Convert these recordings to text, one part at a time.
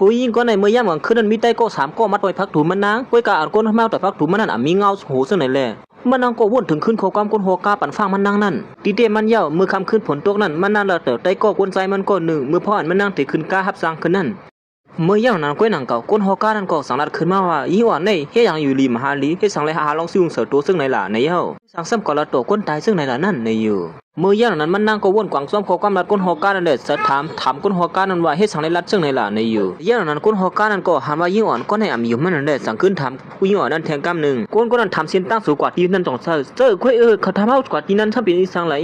ผู้หญิงก็ในเมื่อย่ำกลางคืนนั้นมีใต้ก็สามก็มัดไว้พักถูมันนางก้อยกาอ่านก้นเมาแต่พักถูมันนั่นมีเงาหูซึ่งไหนแลมันนางก็วนถึงขึ้นโคความก้นหัวกาปั่นฟางมันนางนั่นตีเตมันเย่ามือคำขึ้นผลตกนั่นมันนางละเต๋อใต้ก็กวนใจมันก็หนึ่งมือพ่ออ่านมันนางตีขึ้นกาฮับสร้างขึ้นนั่นเมื่อย่างนั้นก้อยนางเก่าก้นหัวกานั่นก็สังลัดขึ้นมาว่ายี่ห้อในเฮียยังอยู่ริมหาลีเฮียสังเลยหาลองซิวเสือตัวซึ่งไหนล่ะในเย่าสังซ้ำก่อนละตัวก้นตายซึ่งไหนล่ะนั่นในอยู่เมื่อย่างนั้นมันนางก็วนกวางซ้อมโคความลัดก้นหัวกานั่นเด็ดสัถามก้นหัวกานั่นว่าเฮียสังเลยลัดซึ่งไหนล่ะในอยู่ย่างนั้นก้นหัวกานั่นก็หันว่ายี่ห้อก็ในอยู่มันนั่นเด็ดสังขึ้นถามผู้ยี่ห้อนั่นแทงกำหนึ่งก้นก็นั่นทำเส้นตั้งสูงกว่าที่นั่นจ่องเจอค่อยเขาทำเอากว่าที่นั่นถ้าเป็นอีสังไหล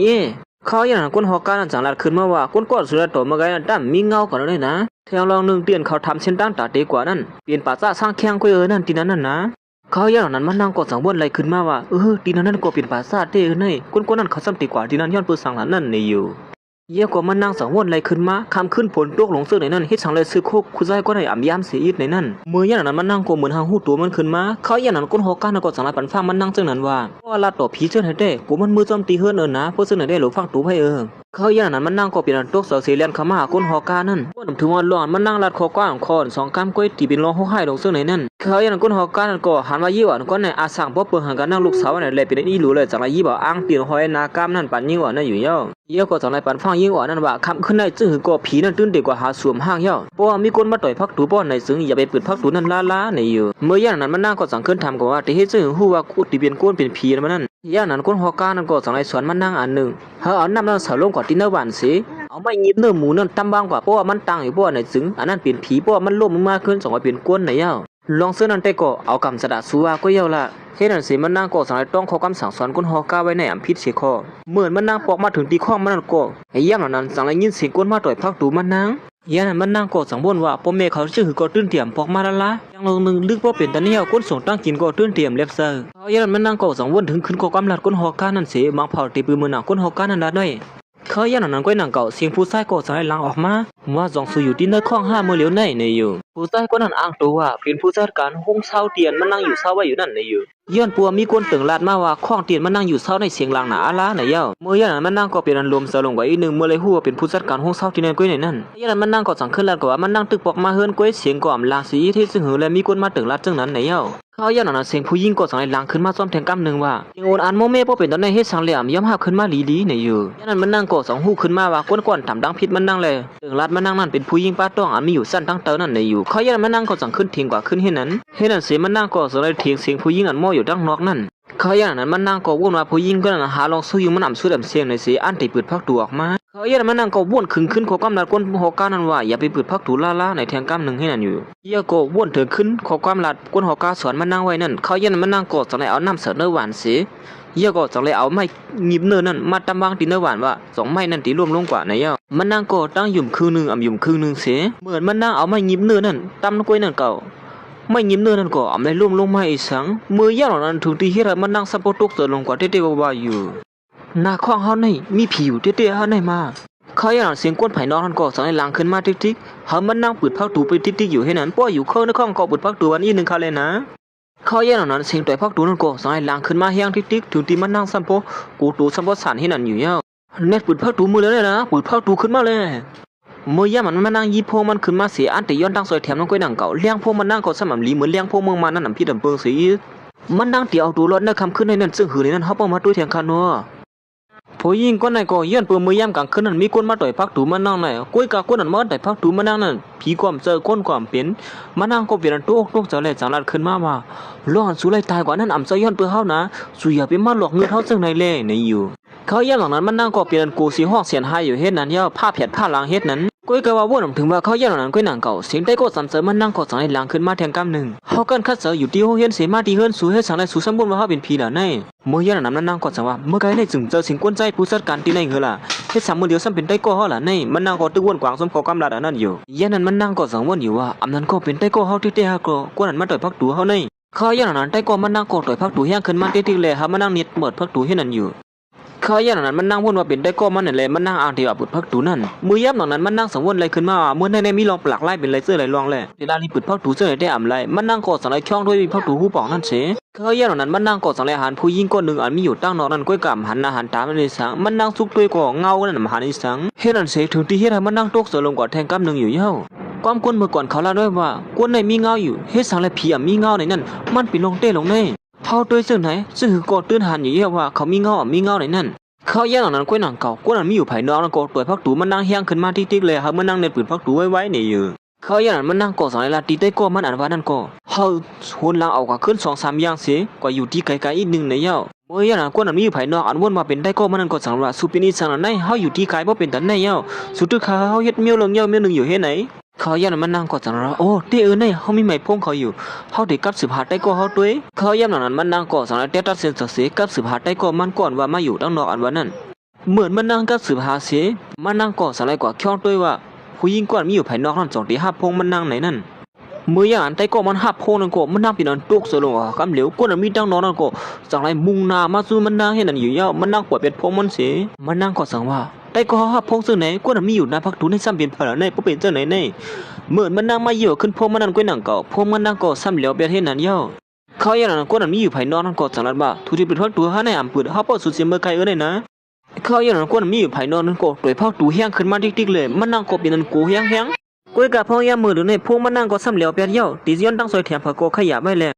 เขาอย่างนั้นก้นหัวกานั่นสังลัดขึ้นมาว่าก้นก็สุดตัวมาไงนั่นตั้มมีเงาก่อนเลยนะแทงลองหนึ่งเปลี่ยนเขาทำเส้นตั้งตาเตกว่านั่นเปลี่ยนป่าซ่าสร้างแข้งค่อยนั่นที่นั่นนะเขาอย่างนั้นมันนั่งกอดสังวนอะไรขึ้นมาว่าที่นั่นก็เปลี่ยนป่าซ่าเต้ในก้นนั่นเขาซ้ำตีกว่าที่นั่นย้อนเพื่อสังหารนั่นในอยู่เยี่ยกว่ามันนั่งสังวนอะไรขึ้นมาคำขึ้นผลตกหลงเสื้อในนั่นเฮ็ดสังเลยซื้อโคกคุณใจก็ได้อ่ำยามเสียอิดในนั่นเมื่ออย่างนั้นมันนั่งก็เหมือนหางหูตัวมันขึ้นมาเขาอย่างนั้นก้นหัวก้านก็สังลายปั่นฟังมันนั่งซึ่งนั้นว่าลาต่อผีเชื่อให้ได้กูมันมือจอมตีเฮือนนะเพราะซึ่งไหนได้หลงฟังตัวให้เขาอย่างนั้นมันนั่งก็เปลี่ยนตกเสือเสียเลียนขามาก้นหัวก้านั่นว่าถึงวันหลอนมันนั่งลัดคอก้างคอนสองกำก้อยตีเป็นร้องห้ให้ลงซึ่งไหนนั่นเขาอย่างนั้นก้นหัวก้านั่นก็หันมายี่หวานก็ในอาสั่งพ่อเปิดหางกันนั่งลูกสาวเนี่ยเลยเป็นอีหลูเลยจากไรยี่บ่อ้างเปลี่ยนหอยนากามนั่นปั่นยี่หวานนั่นอยู่เย่าเยี่ยก็จากไรปั่นฟังยี่หวานนั่นว่าคำขึ้นในจึงหือก็ผีนั่นตื่นเด็กกว่าหาสวมห้างเย่าเพราะว่ามีคนมาต่อยพักตูป้อนในซึ่งอย่าไปเปิดพักตูนั่นล้าในอยู่เมื่อย่างนั้นมันนั่งก็สั่งขึ้นทำกับว่าที่เฮ็ดซึ่งหูว่ากูตีเป็นก้นเป็นผีนั่นมันนั่นย่างนั้นก้นหัวก้านั่นก็จากไรสวนมันนั่งอันหนึ่งเอาน้ำนั่นสาวลงกว่าที่เนื้อหวานสิเอาไม่ยิบเนื้อหมูนั่นตั้มบางกว่าเพราะว่ามันตั้งอยู่เพราะว่าในซึ่งอันนั้นเป็นผีเพราะว่ามันล้มมากขึ้นสองว่าเป็นก้นในเย่าลองเสื้อนั่นแต่ก็เอากำสะดาสัวก็เย่าละเฮ็ดนั่นสิมันนั่งก็สั่งไรต้องขอกำสั่งสอนก้นหัวก้าไว้ในอัมพิษเสียคอเหมือนมันนั่งปอกมาถึงตีข้องมันนั่นก็ไอ้ย่างนั้นสั่งไรยินเสียงก้นมาต่อยพักตูมันนั่งย่างนั้นมันนั่งก็สั่งบ่นว่าพ่อแม่เขาชื่อก็ตื้นเตี่ยมปอกมาละยังลงนึงลึกเพราะเป็นตาเนี่ยก้นส่งตั้งกินก็ตื้นเตี่ยมเล็บเซอร์เขาย่างนั้นมันนั่งก็สั่งบ่นถึงขึ้นก็กำลัดก้นหัวก้านั่นเสียมาเผาตีปืนมือหนักก้นหัวก้านั่นละด้วยเขาย่างนั้นก็หนังเก่าเสียงผู้ชายก็สั่งให้ล้างออกมาว่าจองสูอยู่ที่เนื้อข้องห้าเมื่อเลี้ยวในอยู่ผู้ชายก็นั่นอ้างตัวว่าเป็นผู้จัดการห้องเช่าเตียนมันนั่งอยู่เช่าไว้อยู่นั่นในอยู่ย้อนปัวมีคนตึงลาดมาว่าข้องเตียนมันนั่งอยู่เช่าในเสียงลางหนาอาลาในเย้าเมื่อย่านนั้นมันนั่งก็เป็นอันรวมเสลงไว้อีกหนึ่งเมื่อเลยหัวเป็นผู้จัดการห้องเช่าที่นั่นก้อยในนั่นย่านนั้นมันนั่งก็สั่งขึ้นลาดก็ว่ามันนั่งตึกปอกมาเฮือนก้อยเสียงก่อมลางสีที่ซึ่งหือและมีคนมาตึงลาดจึงนั้นในเย้าเขาย่านนั้นเสียงผู้หญิงก็สั่งให้ล้างขึ้นมาซ้อมแทงกำหนึ่งว่ายังโอนอันโมเม่เพราะเป็นตอนในเฮ็ดสังเหลี่ยมย่อมหักขึ้นมาลีในอยู่ย่านนั้นมันนั่งก็สองหูขึ้นมาว่าก้นก่อนทำดังพิษมันนั่งเลยตึงลาดมันนั่งนั่นเป็นผู้หญิงป้าต้องอันมีอยู่สั้นตั้งเตอนั่นในอยู่เขาย่านนั้นมันนั่งก็สั่งขึ้นเถียงกว่าขึ้นเฮ็ดนั้นเสียงมันนั่งก็สั่งเลยเถียงเสียงผู้หญิงอันโม่อยู่ดังนอกนั่นเขาอย่างนั้นมันนั่งก็วนมาผู้หญิงก็นั่งหาลองสู้อยู่มันอ่ำสู้ดำเสียงในเสียอันติเปิดพักตัวออกมาเขาอย่างนั้นมันนั่งก็วนขึ้นขอกำลัดก้นหัวก้านั่นว่าอย่าไปเปิดพักตัวล่าในแทงกำหนึ่งให้นั่นอยู่เยี่ยก็วนถึงขึ้นขอกำลัดก้นหัวก้าสวนมันนั่งไว้นั่นเขาอย่างนั้นมันนั่งก็จังเลยเอาน้ำเสือเนื้อหวานเสียเยี่ยก็จังเลยเอาไม้หยิบเนื้อนั่นมาตำวางตีเนื้อหวานว่าสองไม้นั่นตีรวมลงกว่าในเยี่ยมันนั่งก็ตั้งหยุ่มคืนหนึ่งอ่ำหยุ่มคืนหนึ่งเสียเหมือนมันนั่งเอาไม้หยิบเนื้อนั่นตำกล้วยนั่นเก่าไม่ยิ้มเนื้อนั่นก็อำเลยลุ่มลงมาอีสังมือย่าเหล่านั้นถึงที่เฮมันนั่งซับปตุกเสือลงกว่าเต้ๆว่าอยู่หน้าข้องเฮาในมีผิวเต้ๆเฮาในมาเขาอย่างเสียงก้นไผ่นอกนั่นก็สั่งให้ล้างขึ้นมาติ๊กๆเฮามันนั่งเปิดพักตูไปติ๊กๆอยู่ให้นั้นป้ออยู่เข้าในข้องก็เปิดพักตูวันนี้นึงเขาเลยนะเขาอย่างนั้นเสียงต่อยพักตูนั่นก็สั่งให้ล้างขึ้นมาแห้งติ๊กๆถึงที่มันนั่งซับปกูตูซับปสานให้นั่นอยู่เย้าเน็ตเปิดพักตูมือเลยนะเปิดพักตูขึ้นมาเลยเมื่อย่ามันนั่งยีโพมันขึ้นมาเสียอันแต่ย้อนตั้งซอยแถมน้องก้อยหนังเก่าเลี้ยงโพมันนั่งก็สม่ำลีเหมือนเลี้ยงโพเมืองมันนั่นน้ำพี่ดำเปิงสีมันนั่งเตี๋ยวเอาตัวรถในคำขึ้นในนั่นซึ่งหือในนั่นเขาเปิงมาด้วยเถียงคันนัวผู้หญิงก็ในก็ย้อนเปิงเมื่อย่ำกลางคืนนั่นมีคนมาต่อยพักตูมันนั่งในก้อยกาก้นนั่นมาต่อยพักตูมันนั่งนั่นผีความเจอก้นความเป็นมันนั่งก็เปลี่ยนตัวเจ้าเลยจังรัดขึ้นมาว่าร้อนสู้ไล่ตายกว่านั้นอ่ำเจย้อนเปิงเฮานะสู้อย่าไปมาหลอกเงินเฮาซึ่งในเล่ในอยู่เขาย่างหลังนั้นมันนั่งก็เปลี่ยนกูสีห้องเสียนหายอยู่เฮ็ดนั้นย่อผ้าแผดผ้าล้างเฮ็ดนั้นก้อยก็ว่าวนถึงว่าเขาย่างหลังนั้นก้อยหนังเก่าเสียงใต้ก็สั่นเสริมมันนั่งก็สั่งให้ล้างขึ้นมาแทงกำหนึ่งเขากันคัดเสืออยู่ที่ห้องเฮียนเสียมาที่เฮือนสู้ให้สั่งได้สู้สมบูรณ์ว่าเขาเป็นผีแล้วในเมื่อย่างหลังนั้นนั่งก็สั่งว่าเมื่อไกลในจึงเจอสิ่งกวนใจผู้จัดการที่ในเหือล่ะเฮ็ดสามมือเดียวซ้ำเป็นใต้ก็เฮาล่ะในมันนั่งก็ตึกวนกวางสมขอกำลัดอันนั้นอยู่ย่างนั้นมันนั่งก็สั่งวนอยู่ว่าอำนั้นก็เป็นใต้ก็เฮาที่ๆฮะก็กวนนั้นมาต่อยพักตัวเฮาในเขาอย่างนั้นใต้ก็มันนั่งก็ต่อยพักตัวแห้งขึ้นมาติ๊กๆเลยฮะมันนั่งนิดหมดพักตัวให้นั่นอยู่ เขาอย่างนั้นมันนั่งวนว่าเป็นได้ก็มันนั่นแหละมันนั่งอ่านที่ว่าเปิดพักตูนั่นมือยับหนังนั้นมันนั่งสังวนอะไรขึ้นมาเมื่อในมีลองปลักไล่เป็นไรเสื้อไรลองแหละเวลาที่เปิดพักตูเสื้อได้อ่ำไรมันนั่งกอดสังไรช่องด้วยพักตูหูปองนั่นเสเขาอย่างนั้นมันนั่งกอดสังไรหันผู้ยิงก้อนหนึ่งอันมีอยู่ตั้งนอกนั้นก้อยกำหันหน้าหันตาไม่ได้สังมันนั่งซุกตัวก่อเงานั่นหันอีสังเฮ็ดนั่นเสถึงที่เฮ็ดให้มันนั่งตกเสือลงกอดแทงกำหนึ่งอยู่เย้าความกวนเมื่อก่อนเขาเล่าด้วยว่ากวนในมีเงาอยู่เฮ็ดสังไรผีมีเงาในนั่นมันไปลงเต้ลงในเท่าตัวซึ่งไหนซึ่งคือกอดตื้นหันอยู่เย้าว่าเขามีเงาในนั่นเขาแย่งหลังนั้นก้อยหนังเก่าก้อยหนังมีอยู่ภายนอกนั่นก็ตัวพักตูมันนั่งเฮี้ยงขึ้นมาติ๊กๆเลยครับมันนั่งในปืนพักตูไว้เนี่ยอยู่เขาแย่งหลังมันนั่งก่อสองลาตีได้ก็มันอ่านว่านั่นก็เขาชวนลังเอากว่าขึ้น2-3อย่างเสียกว่าอยู่ที่ไกลๆอีกหนึ่งในเย้าเมื่อแย่งหลังก้อยหนังมีอยู่ภายนอกอันวนมาเป็นได้ก็มันนั่นก็สังว่าสุปินิสังนั้นเขาอยู่ที่ไกลเพราะเป็นแต่ในเย้าสุดที่เขาเฮ็ดเมียวลงเย้าเมียวหนึ่งอยู่เฮ็ดไหนเขาแย่งหลังมันนั่งก่อสังว่าโอ้ที่ในเขามีไม้พงเขาอยู่เขาเด็กกับสืบหาได้ก็เขาด้วยเขาแย่งหลังนั้นมันนั่งก่อสังเต้ตัดเส้นเสียกับสืบหาได้ก็มันก่อนว่ามาอยู่ตั้งนอกอันว่านั่นเหมือนมันนั่งกับสืบหาเสียมันนั่งก่อสลายกว่าช่องด้วยว่าผู้หญิงก่อนมีอยู่ภายนอกนั่น2 ที่5 พงมันนั่งไหนนั่นเมื่ออย่างใต้ก็มัน5 พงนั่นก็มันนั่งปีนั้นตุกเสลงกำเหลวก้นมีตั้งนอนนั่นก็สังไรมุงนามาสู้มันนั่งเห็นนั่นอยู่เย้ามันนั่งปวดเป็ดพงมันเสียมันนั่งก็สังว่าใต้ก็5 พงซึ่งไหนก้นมีอยู่หน้าพักทุนให้ซ้ำเป็นผลในผู้เป็นเจ้าไหนเหมือนมันนั่งมาเยี่ยวขึ้นพงมันนั่งก้นหนังเก่าพงมันนั่งก็ซ้ำเหลวเป็ดเห็นนั่นเย้าเขาอย่างนั้นก้นมีอยู่ภายนอกนั่นก็สังไรบ้าทุที่เป็นพักตัวห้าในอ่ำปืนเขาเปิดสุดเสียเมื่อใครนะเขาอย่างนั้นก้นมีอยู่ภายนอกนั่นก็ตัวพักตูเฮี้ยงขึ้นมาติ๊กๆเลยมันนั่งก็เป็นนั่นกูเฮี้ยงก้อยกับพ่อยามือหรือในพวกมันนั่งก็ซ้ำเหลวเปียเย้าตีย้อนตั้งซอยแถมผักก็ขยับไว้แล้ว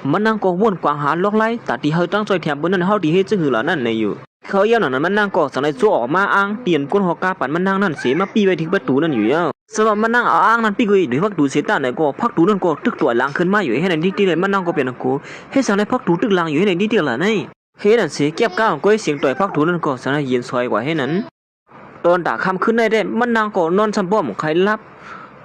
มันนั่งก็วนกวางหาล็อกไล่แต่ที่เฮาตั้งซอยแถมบนนั้นเฮาที่เฮ็ดจึงหือเหล่านั้นในอยู่เขาอย่างนั้นมันนั่งก็สังในจู่ออกมาอ้างเตียนก้นหอกาปั่นมันนั่งนั่นเสียมาปีไว้ที่ประตูนั่นอยู่เย้าสำหรับมันนั่งเอาอ้างนั่นปีกไว้ด้วยพักตูเสียตาไหนก็พักตูนั่นก็ตึกตัวหลังขึ้นมาอยู่ให้ในที่เลยมันนั่งก็เป็นกูให้สังในพักตูตึกหลังอยู่ให้ในที่ล่ะนี่เฮ็ดนั่นเสียเก็บก้าวก้อยเสียงต่อยพักตูนั่นก็สังในเย็นซอยกว่าให้นั้นตอนด่าคำขึ้นได้มันนั่งก็นอนซ้ำป้อมใครรับ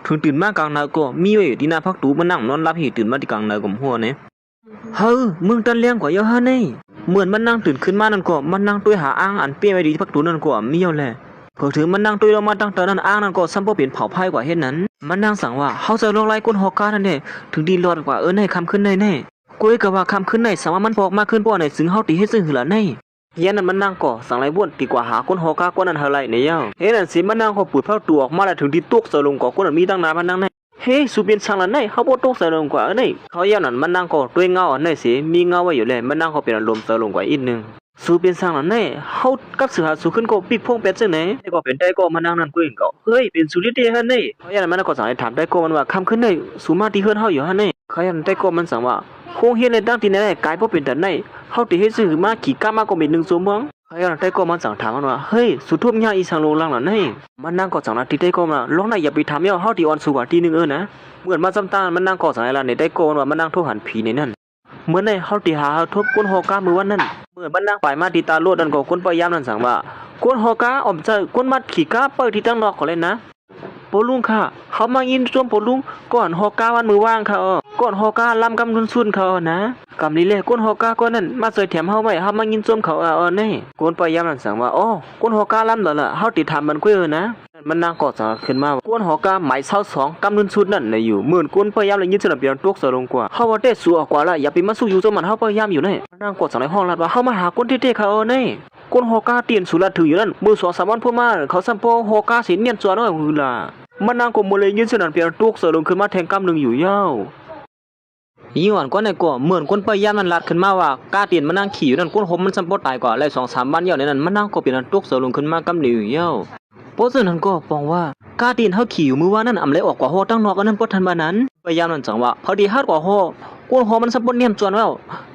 ถึงตื่นมากลางนาก็มีไว้อยู่ที่หน้าพักตูมันนั่งนอนรับหีตื่นมาที่กลางนากลมหัวเนี่ยเฮ้อมึงตันเลี้ยงกว่าเยอะฮะนี่เหมือนมันนั่งตื่นขึ้นมานั่นก็มันนั่งตัวหาอ้างอันเปี้ยไว้ดีที่พักตูนั่นก็มีเอาแหละเผื่อถึงมันนั่งตัวเรามาตั้งแต่นั้นอ้างนั่นก็ซ้ำพอเปลี่ยนเผาไพ่กว่าเฮ็ดนั้นมันนั่งสั่งว่าเขาจะลงไล่ก้นหอกานั่นเด้ถึงดีรอดกว่าให้คำขึ้นแน่กูก็ว่าคำขึ้นในสามารถมันพอกมากขึ้นป้อในซึ่งเฮาตีให้ซึ่งหือละในยันนั้นมันนั่งก่อสั่งไรบ้วนตีกว่าหาก้นหอกากว่านั้นเท่าไรในเย้าเฮ็ดนั่นสิมันนั่งเขาปืดเผาตัวออกมาแล้วถึงที่ตุกเสลงก่อก้นมีตั้งนานมันนั่งในเฮ้สุเปียนสั่งละในเขาบ่ตุกเสลงกว่าเขายันนั้นมันนั่งก่อด้วยเงาในสิมีเงาไว้อยู่เลยมันนั่งเขาเป็นอารมณ์เสลงกว่าอีกนึงสูเป็นสั่งละในเขากับเสือสูขึ้นก็ปีกพงเป็ดซึ่งไหนก็เป็นได้ก็มันนั่งนั่นกูเองก็เฮ้ยเป็นสุริเดฮะในเขายันมันก็สั่งให้ถามได้ก็มันว่าคำขึ้นในสูมาที่เฮือนเฮาอยู่ฮะในเขายันได้ก็มันสั่งว่าคงเฮ็ดในตั้งที่ไหนกายบ่เป็นแต่ในเฮาติเฮ็ดซื่อมาขี่ก้ามาก็เป็น1 ชั่วโมงเขายันได้ก็มันสั่งถามมันว่าเฮ้ยสุทุบญาอีสังโลลังล่ะในมันนั่งก็สั่งนะที่ได้ก็มาลองน่ะอย่าไปถามเฮาเฮาที่อ่อนสูกว่าที่นึงนะเหมือนมาซ้ำตามันนั่งก็สั่งให้ล่ะในได้ก็ว่ามันนั่งโทรหันผีในนั่นเหมือนในเฮาที่หาทบก้นหอกามือวันนั้นเหมือนมันนั่งไปมาที่ตาโลดนั่นก็ก้นพยายามนั่นสั่งว่าก้นหอกาออมใจก้นมัดขี่ก้าเปิดที่ตั้งนอกก็เลยนะปลุงค่ะเขามายินชมปลุงก่อนฮอกาวันมือว่างค่ะก่อนฮอกาลำกำนุนซุนเขานะกำนี้เลยก้นฮอกาก้อนนั่นมาเสยแถมเฮาไว้เฮามายินชมเขานี่ก้นพยายามนั่นสั่งว่าอ๋อก้นฮอกาลำแล้วล่ะเฮาติดถามมันกุ้ยนะมันนางกอดสั่งขึ้นมาก้นฮอกาหมาย22กำนุนซุนนั่นน่ะอยู่หมื่นก้นพยายามเลยยินสนับเปลี่ยนตกเสลงกว่าเฮาว่าได้สู้กว่าละอย่าไปมาสู้อยู่จนมันเฮาพยายามอยู่นี่นางกอดสั่งในห้องลัดว่าเฮามาหาก้นเท่ๆเขานี่ก้นฮอกาเตียนสุรัตถืออยู่นั่นมือ2-3 วันพุ่นมาเขาซ้ำพอฮอกาสิเนียนจวนน้อยหือล่ะมันนางก็มเลยยินสนั่นเปลี่ยนตุกเสลงขึ้นมาแทงกำหนึ่งอยู่เย้ายี่หวันก้อนในก่อเหมือนก้นพยายามมันลัดขึ้นมาว่ากาเตียนมันนั่งขี่อยู่นั่นก้นหมมันซ้ำปอตายกว่าเลย2-3 วันเย้าในนั้นมันนั่งก็เปลี่ยนตุกเสลงขึ้นมากำหนึ่งอยู่เย้าโป้ซึ่งนั้นก็ปองว่ากาเตียนเฮาขี่อยู่มือว่านั่นอำเลยออกกว่าฮอตั้งนอกอันนั้นบ่ทันบานั้นพยายามนั่นจังว่าพอดีฮาดกว่าฮอก้นฮอมันซ้ำปอเนียนจวนแล้ว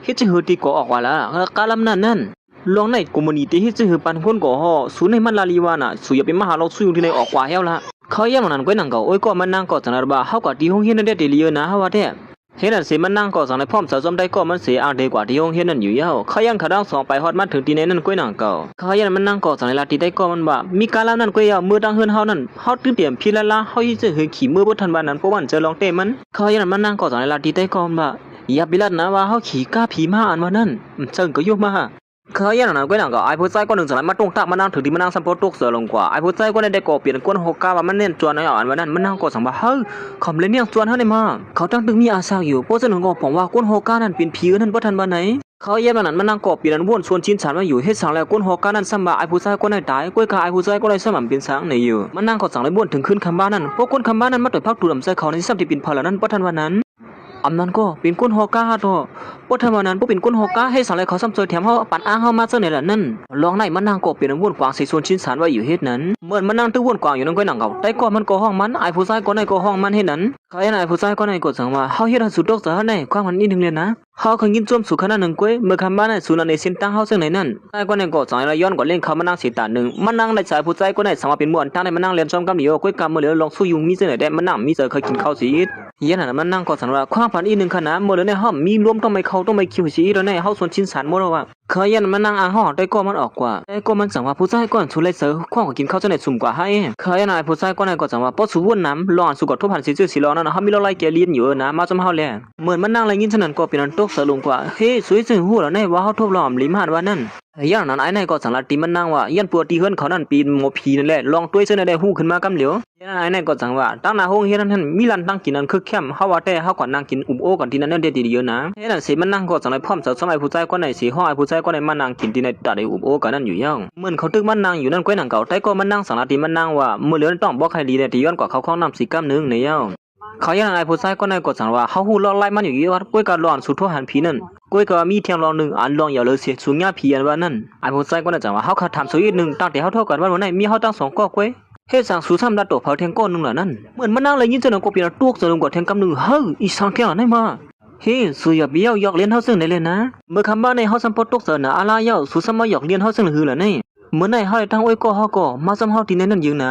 เฮ็ดจังหือตีก่อออกว่าละกาลำนั่นลองในคอมมูนิตี้เฮ็ดจังหือปันคนก่อฮอสูในมันลาลีวาน่ะสูอย่าไปมาหาเราสู้อยู่ที่ไหนออกกว่าเฮาละเขายังนั้นก็นั่งก็โอ้ยก็มันนั่งก็จังนั้นบ่าเฮาก็ที่ห้องเฮียนนั่นได้เลียนะเฮาว่าแท้เฮ็ดนั่นสิมันนั่งก็จังในพร้อมสะสมได้ก็มันสิอ่างดีกว่าที่ห้องเฮียนนั่นอยู่เย้าเขายังเขาดัง2ไปฮอดมาถึงที่ไหนนั่นก็นั่งก็เขายังมันนั่งก็จังในลาที่ได้ก็มันบ่มีกาลนั่นก็เย้ามือดังเฮือนเฮานั่นเฮาตื่นเตรียมพี่ละเฮาสิจะเฮขี่มือบ่ทันบ้านนั้นเพราะว่าจะลองเตะมันเขายังมันนั่งก็จังในลาที่ได้ก็มันบ่อย่าบิลัดนะว่าเฮาขี่กาผีมาอันว่านั่นซึ่งก็อยู่มาเขาอย่างนั้นก็อย่างก็ไอ้ผู้ชายคนหนึ่งสมัยมาตรงตักมานั่งถือที่มานั่งสัมปตุกเสือลงกว่าไอ้ผู้ชายคนนั้นได้ก่อเปลี่ยนก้นหกกาว่ามันเน้นจวนในอ่อนวันนั้นมันนั่งก่อสังบ่าเฮ้ยคำเล่นเนี่ยจวนเท่าไหร่มาเขาตั้งตึงมีอาสาอยู่เพราะฉะนั้นก็ผมว่าก้นหกกานั้นเป็นผีนั่นเพราะทันบ้านไหนเข เขาเย็บนั้นมันนั่งกอบปีนั้นวนชวนชินฉันมาอยู่เฮ็ดสังแล้วก้นหอกานั้นซ้ำบ่าไอ้ผู้ชายก็ได้ตายก้อยกาไอ้ผู้ชายก็ได้สมั่นเป็นสังในอยู่มันนั่งก็สั่งเลยวนถึงขึ้นคำบ้านนั้นพวกคนคำบ้านนั้นมาต่อยพักตูดลำใจเขาในซ้ำที่เป็นพลานั้นบ่ทันวันนั้นอำนั้นก็เป็นก้นหอกาตัวบ่ทันวันนั้นบ่เป็นก้นหอกาให้สังเลยเขาซ้ำเจอแถมเฮาปั่นอ้างเฮามาเจอในละนั่นลองในมันนั่งกอบปีนั้นวนกวางใส่ชวนชินฉันว่าอยู่เฮ็ดนั้นเหมือนมันนั่งตื้อวนกวางอยู่นั่นก้อยหนังเก่าแต่ก็มันก็ห้องมันไอ้ผู้ชายก็ในก็ห้องมันเฮ็ดนั้นเขาเห็นไอ้ผู้ชายก็ในก็สั่งว่าเฮาเฮ็ดให้สุดดอกซะในความมันนี่นึงเลยนะเขาเคยกินจมสุขนาดหนึ่งก้อยเมื่อคำบ้านในสุนันในเส้นตั้งเขาซึ่งในนั้นไอ้ก็ในก็สั่งย้อนก่อนเล่นเขามานั่งสีตาหนึ่งมันนั่งในสายผู้ชายก็ในสามารถเป็นม้วนตั้งในมันนั่งเรียนจอมกำเดียวก้อยกำมือเหลือลองสู้ยุงมีเสน่ห์ได้มันนั่งมีเจอเคยกินข้าวสียันนั้นมันนั่งก็สั่งว่าความผันอีหนึ่งขนาดมือเหลือในห้องมีรวมต้องไม่เขาต้องไม่คิวสีแล้วในเขาส่วนชิ้นสันหมดแล้วว่าเคยยันมันนั่งอ่างห้องได้ก็มันออกกว่าได้ก็มันสั่งว่าผู้ชายก่อนสุเลยเสือข้องก็กินข้าวจะในสุ่มกว่าให้เคยยันไอ้ผู้ชายก็ในก็สั่งว่าป้อสู้วนน้ำร้อนสุกทุบหันสีเจือสีร้อนนั่นเขามีอะไรเกลียนอยู่นะมาจมเฮาแลเหมือนมันนั่งอะไรยินฉะนั้นก็เป็นอันตกเสือลงกว่าเฮ้สวยจึงหัวแล้วในว่าเขาทบล้อมลิมหาดว่านั่นอย่างนั้นไอ้ในก็สั่งละตีมันนั่งว่ายันปัวตีเฮือนเขานั่นปีนโมพีนั่นแหละลองตัวเส้นได้หู้ขึ้นมากำเหลียวยันไอ้ในก็สั่งว่าตั้งหน้าห้องเฮียนั่นมีร้านตั้งกินนั่นคือแคมเฮาว่าแต่เฮาก่อนนั่งกินอุบโอก่อนที่นั่นเด็ดดีเยอะนะเฮ้นั่นสิมันนั่งก็สั่งเลยพร้อมสมัยผู้ชายก็ในสีห้องไอ้ผู้ชายก็ในมานั่งกินที่ในตัดไอ้อุบโอกันนั่นอยู่ย่างเหมือนเขาตึกมันนั่งอยู่นั่นก้อยหนังเก่าแต่ก็มันนั่งสั่งละตีมันนั่งว่าเมื่อเหลือต้องบอกใครดีแต่ที่ย้อนกว่าเขาคล้องน้ำสีกำนึงในย่างเขายันไอ้ผู้ชายก็ในก็สั่งว่าเขาหูลอไล่มันอยู่ยี่วัดก้อยการหลอนสุดทั่วหันผีนั่นก้อยก็มีเทียงรองหนึ่งอันลองอย่าเลยเสียสูงยาผีอันว่านั่นไอ้ผู้ชายก็ในจังว่าเขาขาดทำสุยหนึ่งตั้งแต่เขาเท่ากันว่าวันไหนมีเขาตั้งสองก้อก้อยเฮ็ดสั่งสูซ้ำดัดตัวเผาแทงก้อนนึงล่ะนั่นเหมือนมันนั่งเลยยินเจนก็เปลี่ยนตัวเจนกว่าแทงกำนึงเฮ้ยอีสังเทียนได้มาเฮ้สุยเบี้ยวยอกเลี้ยนเขาซึ่งได้เลยนะเมื่อคำบ้านในเขาสัมปตกเสนออะไรเย้าสูซ้ำมาหยอกเลี้ยนเขาซึ่งหือล่ะนี่เหมือนในเขาได้ทั้งอ้อยก็เขาก็มาซ้ำเขาที่ในนั้นยืนน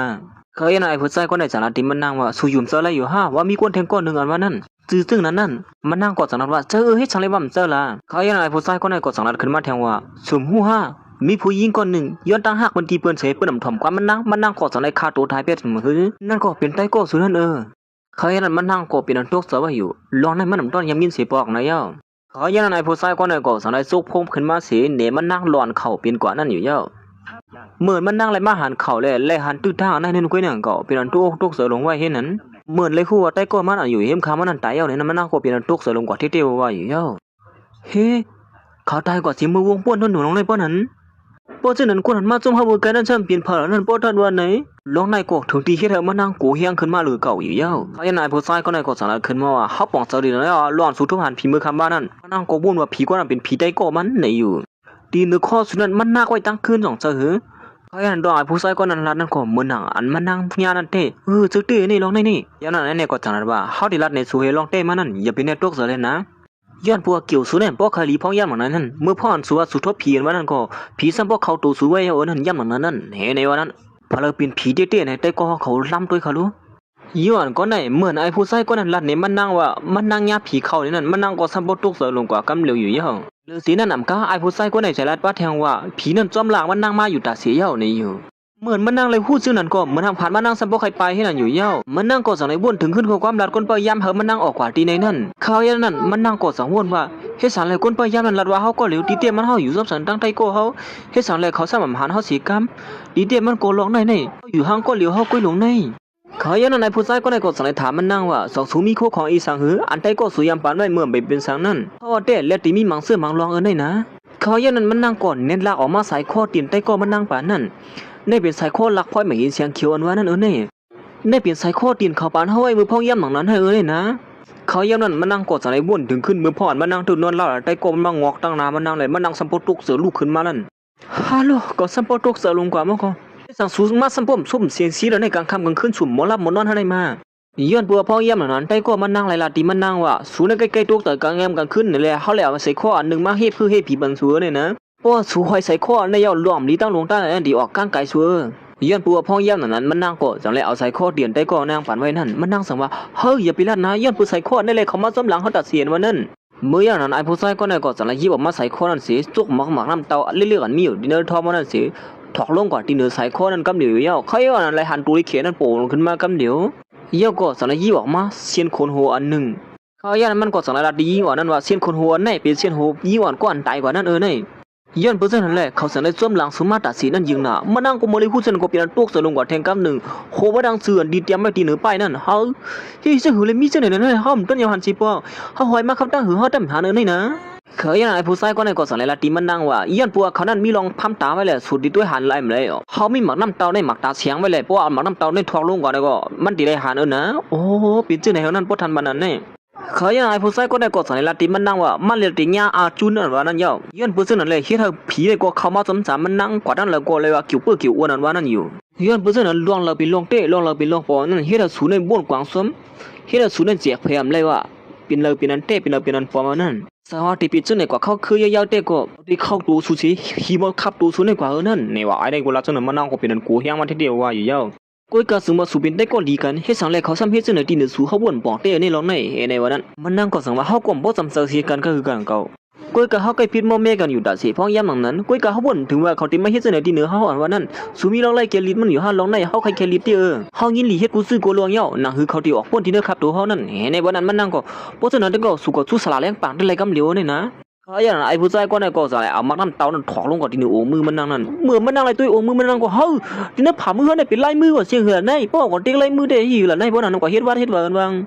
ะเคยไอ้ผู้ชายก็ได้สารติมันนั่งว่าสุยุ่มเจออะไรอยู่ฮะว่ามีคนแทงก้อนหนึ่งอันว่านั่นจื้อซึ่งนั้นมันนั่งกอดสังนัดว่าเจอให้ฉันเลยว่ามันเจอละเขาไอ้ผู้ชายก็ได้กอดสังนัดขึ้นมาแทงว่าสุ่มหูฮะมีผู้หญิงคนหนึ่งย้อนตั้งหักมันตีเปิ้นเสยเปิ้นถ่อมความมันนั่งกอดสังในคาตัวท้ายเพชรมือนั่นก็เป็นไต้ก็สุนั่นเขานั้นมันนั่งก็เป็นอันตกเสือว่าอยู่ลองในมันต้นยำยินเสียปอกนะเย้าเขาไอ้ผู้ชายก็ได้กอดสังในซุกพงขึ้นมาเสียเนมันนั่งหลอนเข่าเป็นกว่านั่นอยู่เย้าเหมือนมันนั่งเลยมาหันเข่าเลยหันตื้อท่าในนึงก้อยหนังเก่าเป็นอันตกเสือลงไว้เห็นนั้นเหมือนเลยคู่ว่าไต้ก็มันอยู่เห็มคามันนั่นตายเย้าเนี่ยมันนั่งก็เป็นอันตกเสือลงกว่าที่เตี้ยวว่าอยู่เย้าเฮ้เขาตายกว่าสิมือวงป้วนทนหนูลงในป้อนนั้นป้อเจ้านั้นคนหันมาจมหามือกันนั่นช่างเปลี่ยนผ่านนั่นป้อทันวันไหนลองนายกถึงตีให้เธอมานั่งกูเฮียงขึ้นมาหรือเก่าอยู่เย้าเขายันนายผู้ชายก็นายกสารขึ้นมาว่าเขาปองเสด็จแล้วหลอนสุดทุกหันผีมือคำบ้านนั่นมานั่งกูบุญว่าผีก็นั่นเป็นผีไต้ก็มันไหนอยู่ตีนึกข้อสุดนั้นมันน่าไว้ตั้งคืนสองเสือเขายันดอยผู้ชายก็นั่นรัดนั่นก็เหมือนหนังอันมันนั่งพญานั่นเต้จุดเต้นี่ลองนี่ยันนั้นเนี่ยก็จังนั้นว่าเขาที่รัดในสุเฮลองเต้มานั่นอย่าเป็นในตกเสือเลยนะย้อนพวกเกี่ยวสูเนี่ยพวกคาลีพ้องย่ำเหมือนนั้นเมื่อพ่ออันสูว่าสุดทบผีวันนั้นก็ผีซ้ำพวกเขาตัวสูไว้เอานั้นย่ำเหมือนนั้นเห็นในวันนั้นพอเราเป็นผีเต้ๆในแต่ก็เขาล้ำตัวเขารู้ย้อนก็ไหนเหมือนไอ้ผู้ชายก็นั้นรัดเนี่ยมันนั่งว่ามันนั่งยาผีเขาเนี่ยนั่นมันนั่งก็ซ้ำพวกตกเสือลงกว่ากำเหลียวอยู่ย่างฤาษีนั่นนำก้าไอ้ผู้ชายก็ไหนใจรัดว่าแทงว่าผีนั่นจอมหลางมันนั่งมาอยู่ตาเสียเย้าในอยู่เหมือนมันนั่งเลยพูดชื่อนั่นก็เหมือนทางผ่านมานั่งซ้ำพวกใครไปให้นั่นอยู่เย้ามันนั่งกอดสังในบ้วนถึงขึ้นข้อความรัดก้นเปย์ย้ำเหอะมันนั่งออกกว่าตีในนั่นเขายันนั่นมันนั่งกอดสังวนว่าเฮ็ดสันเลยก้นเปย์ย้ำนั่นรัดว่าเขาก็เหลียวตีเตี้ยมันเขาอยู่ซ้ำสันตั้งไตโก้เขาเฮ็ดสันเลยเขาสมานเขาสีกำตีเตี้ยมันโกลงในอยู่ห้างก็เหลียวเขากุ้ยลงในเขายันนั่นในผู้ชายก็ในกอดสังในถามมันนั่งว่าสองสูมีโคของอีสังหืออันไตโก้สุยามปานไว้เมื่อไปเป็นสังนั่นเพราะว่าเต้และตีมีมังเสื้อมังรองในนะเขายันนั่นมันนั่งก่อนเน้นลากออกมาสายข้อตีนไตโก้มันนั่งปานนั่นได้เป็นสายโคลักพ้อยไม่เห็นเสียงเขียวอันว่านั่นนี่ได้เป็นสายโคตีนเขาปานเขาไว้มือพ่องย่ำหนังนั้นให้นะเขาย่ำนั่นมันนั่งกอดสันในบ้วนถึงขึ้นมือพ่อมันนั่งตื่นนอนเล่าไต้โก้มันมางอกตั้งนามันนั่งเลยมันนั่งสัมปตุกเสือลูกขึ้นมานั่นฮัลโหลก็สัมปตุกเสือลงกว่ามั้งก็สั่งสูงมาสัมปมสุ่มเสียงซีแล้วในกลางค่ำกลางคืนสุ่มหมอลับหมอนอนให้มาย้อนปัวพ่อย่ำหนังนั้นไต้โก้มันนั่งไหลลาตีมันนั่งว่าสูในใกล้ๆตุกแต่กลางแงมกลางคืนนี่แหละเขาแล้วใส่ข้ออันหนึ่งมาเฮ็ดเพื่อให้ผีบังสัวเนี่ยนะเพราะสูหอยใส่ข้อในยอดล้อมลีตั้งลงใต้นั่นดีออกก้างไก่สัวย้อนปัวพ่อย่ำนั้นมันนั่งก็จังเลยเอาใส่ข้อเดียนได้ก็นั่งฝันไว้นั่นมันนั่งสั่งว่าเฮ้ยอย่าไปลัดนะย้อนปัวใส่ข้อได้เลยเขามาซ้ำหลังเขาตัดเสียนวันนั้นเมื่ออย่างนั้นไอ้ผู้ชายก็ได้ก็จังเลยยิบออกมาใส่ข้อนั้นเสียจุกหมักน้ำเตาเลื่อนมีอยู่ดินเนอร์ทอมนั้นเสียถอกลงก่อนดินเนอร์ใส่ข้อนั้นกำเดียวเย้าเขาย้อนนั้นเลยหันตูริเขียนนั้นโป่งขึ้นมากำเดียวเย้าก็จังเลยยิบออกมาเสียนคนหัวอันหนึ่งเขาย้อนนั้นมันก็จังเลยรัดดียิ่งกว่านั้นว่าเสียนคนหัวนั่นเป็นเสียนหัวยิ่งกว่าก้อนตายกว่านั้นนี่ย้อนเปอร์เซ็นต์นั่นแหละเขาสั่งได้จ้วมหลังสมาตัดสีนั่นยิงหน้ามานั่งกูโมลิพูดเส้นก็เปลี่ยนตัวเสือลงกว่าแทงกำหนึ่งโคว่าดังเสือดีเตรียมไม่ตีเหนือไปนั่นเฮ้ยเฮ้ยเสือหือเลยมีเส้นไหนนั่นเฮ้ยต้นยาวหันสีปอเขาหอยมาขับตั้งหือเขาตั้งหาเนื้อนี่นะ เคยยังไอ้ผู้ชายก็ในก็สั่งเลยละตีมันนั่งว่าย้อนปัวเขานั้นมีลองพัมตาไว้เลยสุดที่ด้วยหันไหลมาเลยเขามีหมักน้ำเต้าในหมักตาเสียงไว้เลยเพราะว่าหมักน้ำเต้าในทวงลงก่อนเลยก็มันตีได้หันนะโอ้ปีนชื่อในเขานั้นพอทันบันนั้นเนี่ยเคยยังไอ้ผู้ชายก็ในก็สั่งเลยละตีมันนั่งว่ามันเรียกตีญาอาจุนนั่นว่านั่นเย้าย้อนผู้ชายนั่นเลยเฮ็ดให้ผีเลยก็เข้ามาจำจำมันนั่งกว่านั้นเลยก็เลยว่ากิ่วเปื้อกิ่วอ้วนนั่นว่านั่นอยู่ย้อนผู้ชายนั้นล่วงเราไปล่วงเตะล่วงเราไปล่วงปอนั่นเฮ็ดให้สูในบ้วนกวางซ้ำเฮ็ดให้สูในเจียกพยายามเลยว่าเป็นเลยเป็นนั้นเตะเป็นเลยเป็นนั้นปอมานั่นสวัสดีปีจุนในกว่าเขาคือยาวๆเตะก็ที่เข้าตัวสุสิฮีมอขับตัวสุในกว่านั่นเนี่ยว่าไอ้ในกูรักจนมันนั่งก็เป็นนั้นกูเฮียงมันทีเดียวว่าอยู่เย้ากูก็สมมติสุบินได้ก็ดีกันเฮ็ดสังเลยเขาซ้ำเฮ็ดจนในที่หนึ่งสูเขาบ่นปองเตะในร้องในในวันนั้นมันนั่งก็สังว่าเขาก็บ่จำเจอสิกันก็คือกันเก่ากูก็เขาใกล้พิดมอแม่กันอยู่ดาสิพ้องย้ำหนังนั้นกูก็เขาบ่นถึงว่าเขาติมาเฮ็ดจนในที่เหนือเขาอ่านว่านั้นสุมีร้องไล่เกลิดมันอยู่ห้าร้องในเขาใครเกลิดเตอเขายินหลีเฮ็ดกูซื้อกูลวงเย้านั่งคือเขาที่ออกพ้นที่เนื้อขับตัวเขานั่นในวันนั้นมันนั่งก็บ่จนนั้นก็สุก็สู้สลาแรงปากได้ไรกำเหลียวนี่นะเขาอย่างไอ้ผู้ชายก็ในก็จะเอามักน้ำเต้านั่นถอดลงก่อนที่หนึ่งโอ้มือมันนั่งนั่นเมื่อมันนั่งไรตัวโอ้มือมันนั่งก็เฮ้ยที่นั่นผ่ามือเขาเนี่ยเป็นลายมือว่าเสียงเหือในพ่อก่อนเต็งลายมือได้หิวละในพ่อนั่นก็เฮ็ดว่ากันบา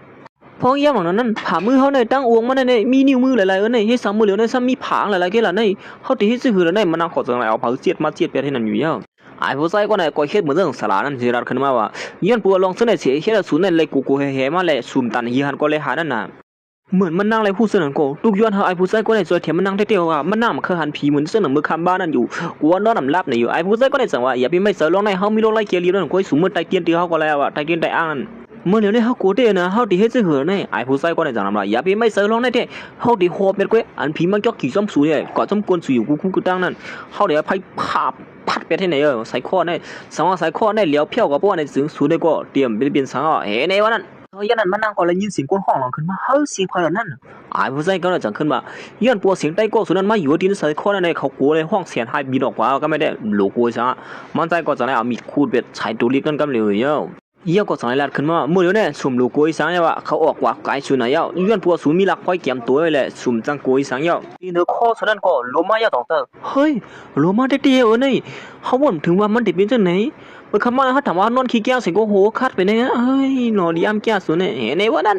งพ้องย่ำหลังนั้นผ่ามือเขาในตั้งโอ่งมันในมีนิ้วมือหลายๆในเฮ็ดซ้ำมือเหลียวในซ้ำมีผางหลายๆแค่ละในเขาตีเฮ็ดซื้อหือละในมันนั่งขอจังไรเอาเผาเจียดมาเจียดไปที่นั่นอยู่เยอะไอ้ผู้ชายก็ในก็เฮ็ดเหมือนเรื่องสลานั่นสิรัดขึ้นมาว่าย้อนปัวลองเสนอเสียเฮ็ดศูนย์ในเลยกูแห่มาเลยซุ่มตันฮีหันก็เลยหานั่นน่ะเหมือนมันนั่งไรผู้เสนอโกลูกย้อนเฮาไอ้ผู้ชายก็ในจอยเถียมมันนั่งเตี้ยวว่ามันนั่งมันเคยหันผีเหมือนเสนอมือคำบ้านนั่นอยู่กูว่านอนนำลับนี่อยู่ไอ้ผู้ชายก็ในสั่งว่าอย่าไปไม่เสือลองในเฮามีโรคไล่เกียร์ลีนั่นก็สูงมือไตเตียนตีเฮาก็แล้วอ่ะไตเตียนไตอ่างเมื่อเดี๋ยวนี้เฮากูเตนะเฮาดิเฮ็ดซื่อเหือในไอ้ผู้ชายก็ในสั่งนำว่าอย่าไปไม่เสือลองในเด้เฮาดิโหบเม็ดก้อยอันผีมันจ่อขี่ซ้ำสูเนี่ยก็ซ้ำกวนสูอยู่กูตั้งนั่นเฮาเดี๋ยวไผภาพพัดไปที่ไหนใส่ข้อในสังว่าใส่ข้อในเหลียวเพี้ยวกับพวกในสึงสูได้ก็เตรียมเป็นสังอ่ะเฮ้ในวันนั้นเขายันนั้นมันนั่งก็เลยยินเสียงก้นห้องหลังขึ้นมาเฮ้ยเสียงใครล่ะนั่นไอ้ผู้ชายก็เลยจังขึ้นมาย้อนปัวเสียงใต้ก็สุนันมาอยู่ที่ใส่ข้อในเขากลัวเลยห้องเสียงหายบีดออกว่าก็ไม่ได้หลูกลัวซะมันใจก็จะได้เอามีดคูดเบ็ดใช้ตัวเล็กกันกำเหลียวเยอะเยี่ยก็สั่งให้ลัดขึ้นมาเมื่อเดี๋ยวนี้สุ่มลูกกุยสังเนี่ยว่าเขาออกว่าไกลสุดไหนเย้าย้อนปัวสูมีหลักไว้เกี่ยมตัวไว้เลยสุ่มจังกุยสังเย้าทีเนื้อข้อสุนันก็โลมาเย้าต่อเตอเฮ้ยโลมาได้เตี้ยนี่เขาบ่นถึงว่ามันติดเป็นจังไหนเมื่อคำว่าเขาถามว่านอนขี้แก้วสิก็โหคัดไปเนี่ยเฮ้ยหนอดีอ้ำแก้วสุดเนี่ยในวันนั้น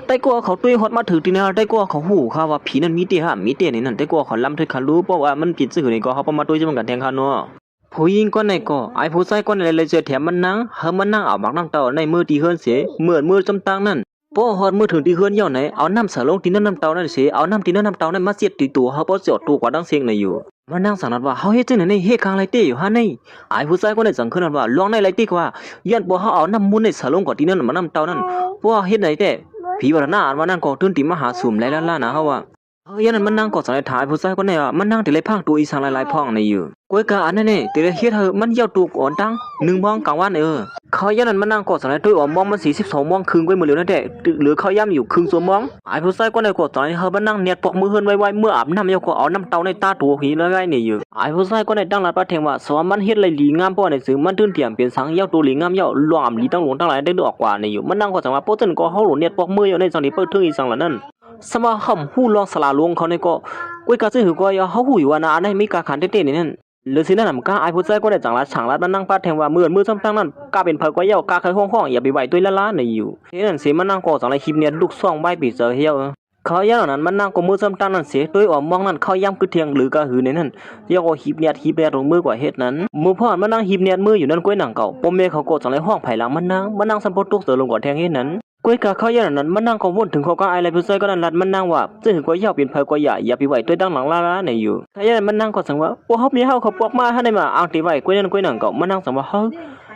แต่ก็เขาตุ้ยฮอดมาถึงที่นี่แต่ก็เขาหูค่ะว่าผีนั้นมีเตี้ยมีเตี้ยนี่นั่นแต่ก็เขาล้ำถึงเขารู้เพราะว่ามันผิดซื่อนี่ก็เขาประมาตุ้ยจะมันกันแทงเขาเนาะผู้หญิงก็ในก็ไอ้ผู้ชายก็ในเลยเจอแถมมันนั่งเฮามันนั่งเอาบักน้ำเต้าในมือที่เฮือนเสียมือจำตังนั่นพอฮอดมือถึงที่เฮือนเย่าไหนเอาน้ำสาลงที่น้ำเต้านั่นเสียเอาน้ำที่น้ำเต้านั่นมาเสียดที่ตัวเฮาบ่จอดตัวกว่าดังเสียงในอยู่มันนั่งสังนัดว่าเฮาเฮ็ดจังได๋ในเฮ็ดคางไรเต้อยู่ฮะในไอ้ผู้ชายก็ในสังขึ้นว่าลองในไรเต้กว่าย้อนบ่เฮาเอาน้ำมูลในสาลงกว่าที่นั่นมาน้ำเต้านั่นเพราะเฮ็ดไหนแต่ผีวัฒนาว่านั่นก็ตื่นติมาหาสุ่มหลายล้านนะเฮาว่ายันนั้นมันนั่งกอดสายถ่ายผู้ชายคนนี้มันนั่งติเลยพังตัวอีสังหลายๆพ่องในอยู่ก้อยกาอันนั้นนี่ติเลยเฮ็ดเธอมันเหี่ยวตัวอ่อนตั้ง1 มองกลางวันเขายันนั้นมันนั่งกอดสายตัวอ่อนมองมัน42 มองครึ่งก้อยมือเหลียวนั่นแหละเหลือเขาย่ำอยู่ครึ่งชั่วโมงไอ้ผู้ชายคนนี้กอดสายเธอมันนั่งเนียดปอกมือเฮือนไวๆเมื่ออาบน้ำยก็เอาน้ำเต้าในตาตัวหีแล้วไงนี่อยู่ไอ้ผู้ชายคนนี้ตั้งหลักประเทงว่าสวมันเฮ็ดไรหลีงามเพราะในสื่อมันตื่นเตียมเปลี่ยนสังเหี่ยวตัวหลีงามเหี่ยวหลวมหลีตั้งหลวงตั้งหลายได้ดอกกว่านี่อยู่มันนั่งกอดสายว่าโป๊ะจนก็เฮาหลเนียดปอกมืออยู่ในสังที่เปิดถึงอีสังละนั่นสมาคมผู้ลองสลาลวงเขาในก็ก้อยกาซื้อก็อย่าเขาหูอยู่ว่านาในมีกาขันเต้ๆนี่นั่นหรือสินั่นนำกาไอ้ผู้ชายก็ได้จังละฉังละมันนั่งปาแทงว่ามือซ้ำตั้งนั่นกาเป็นเผยก็เหี่ยวกาเคยห้องอย่าไปไหวตัวละในอยู่เฮ้นั่นสิมันนั่งก็จังละคลิปเนี่ยลูกซ่องใบปีเจอเหี่ยวเขาย่างนั้นมันนั่งก็มือซ้ำตั้งนั่นเสียตัวอ่อมมองนั่นเขาย่ำคือเทียงหรือกะหือในนั่นเหี่ยวก็หีบเนี่ยลงมือกว่าเฮ็ดนั้นมือพ่อมันนั่งหีบเนี่ยมืออยู่นั่นก้อยหนังเก่าปมเมเขาก็จังละห้องไผ่หลังมันนั่งสัมปตุกเสือลงกว่าแทงเฮ็ดนั้นก้อยกาเขาย่างนั้นมันนั่งก็วนถึงเขาก็ไอ้ไรผู้ชายก็นั่นลัดมันนั่งว่าซึ่งก็ยาวเป็นเผยก็อย่าไปไหวตัวดังหลังล้าในอยู่เขาย่างมันนั่งก็สังว่าโอ้เฮามีเฮาเขาปอกมาให้ได้มาอ่างตีไหวก้อยนั่นก้อยหนังเก่ามันนั่งสังว่าเฮา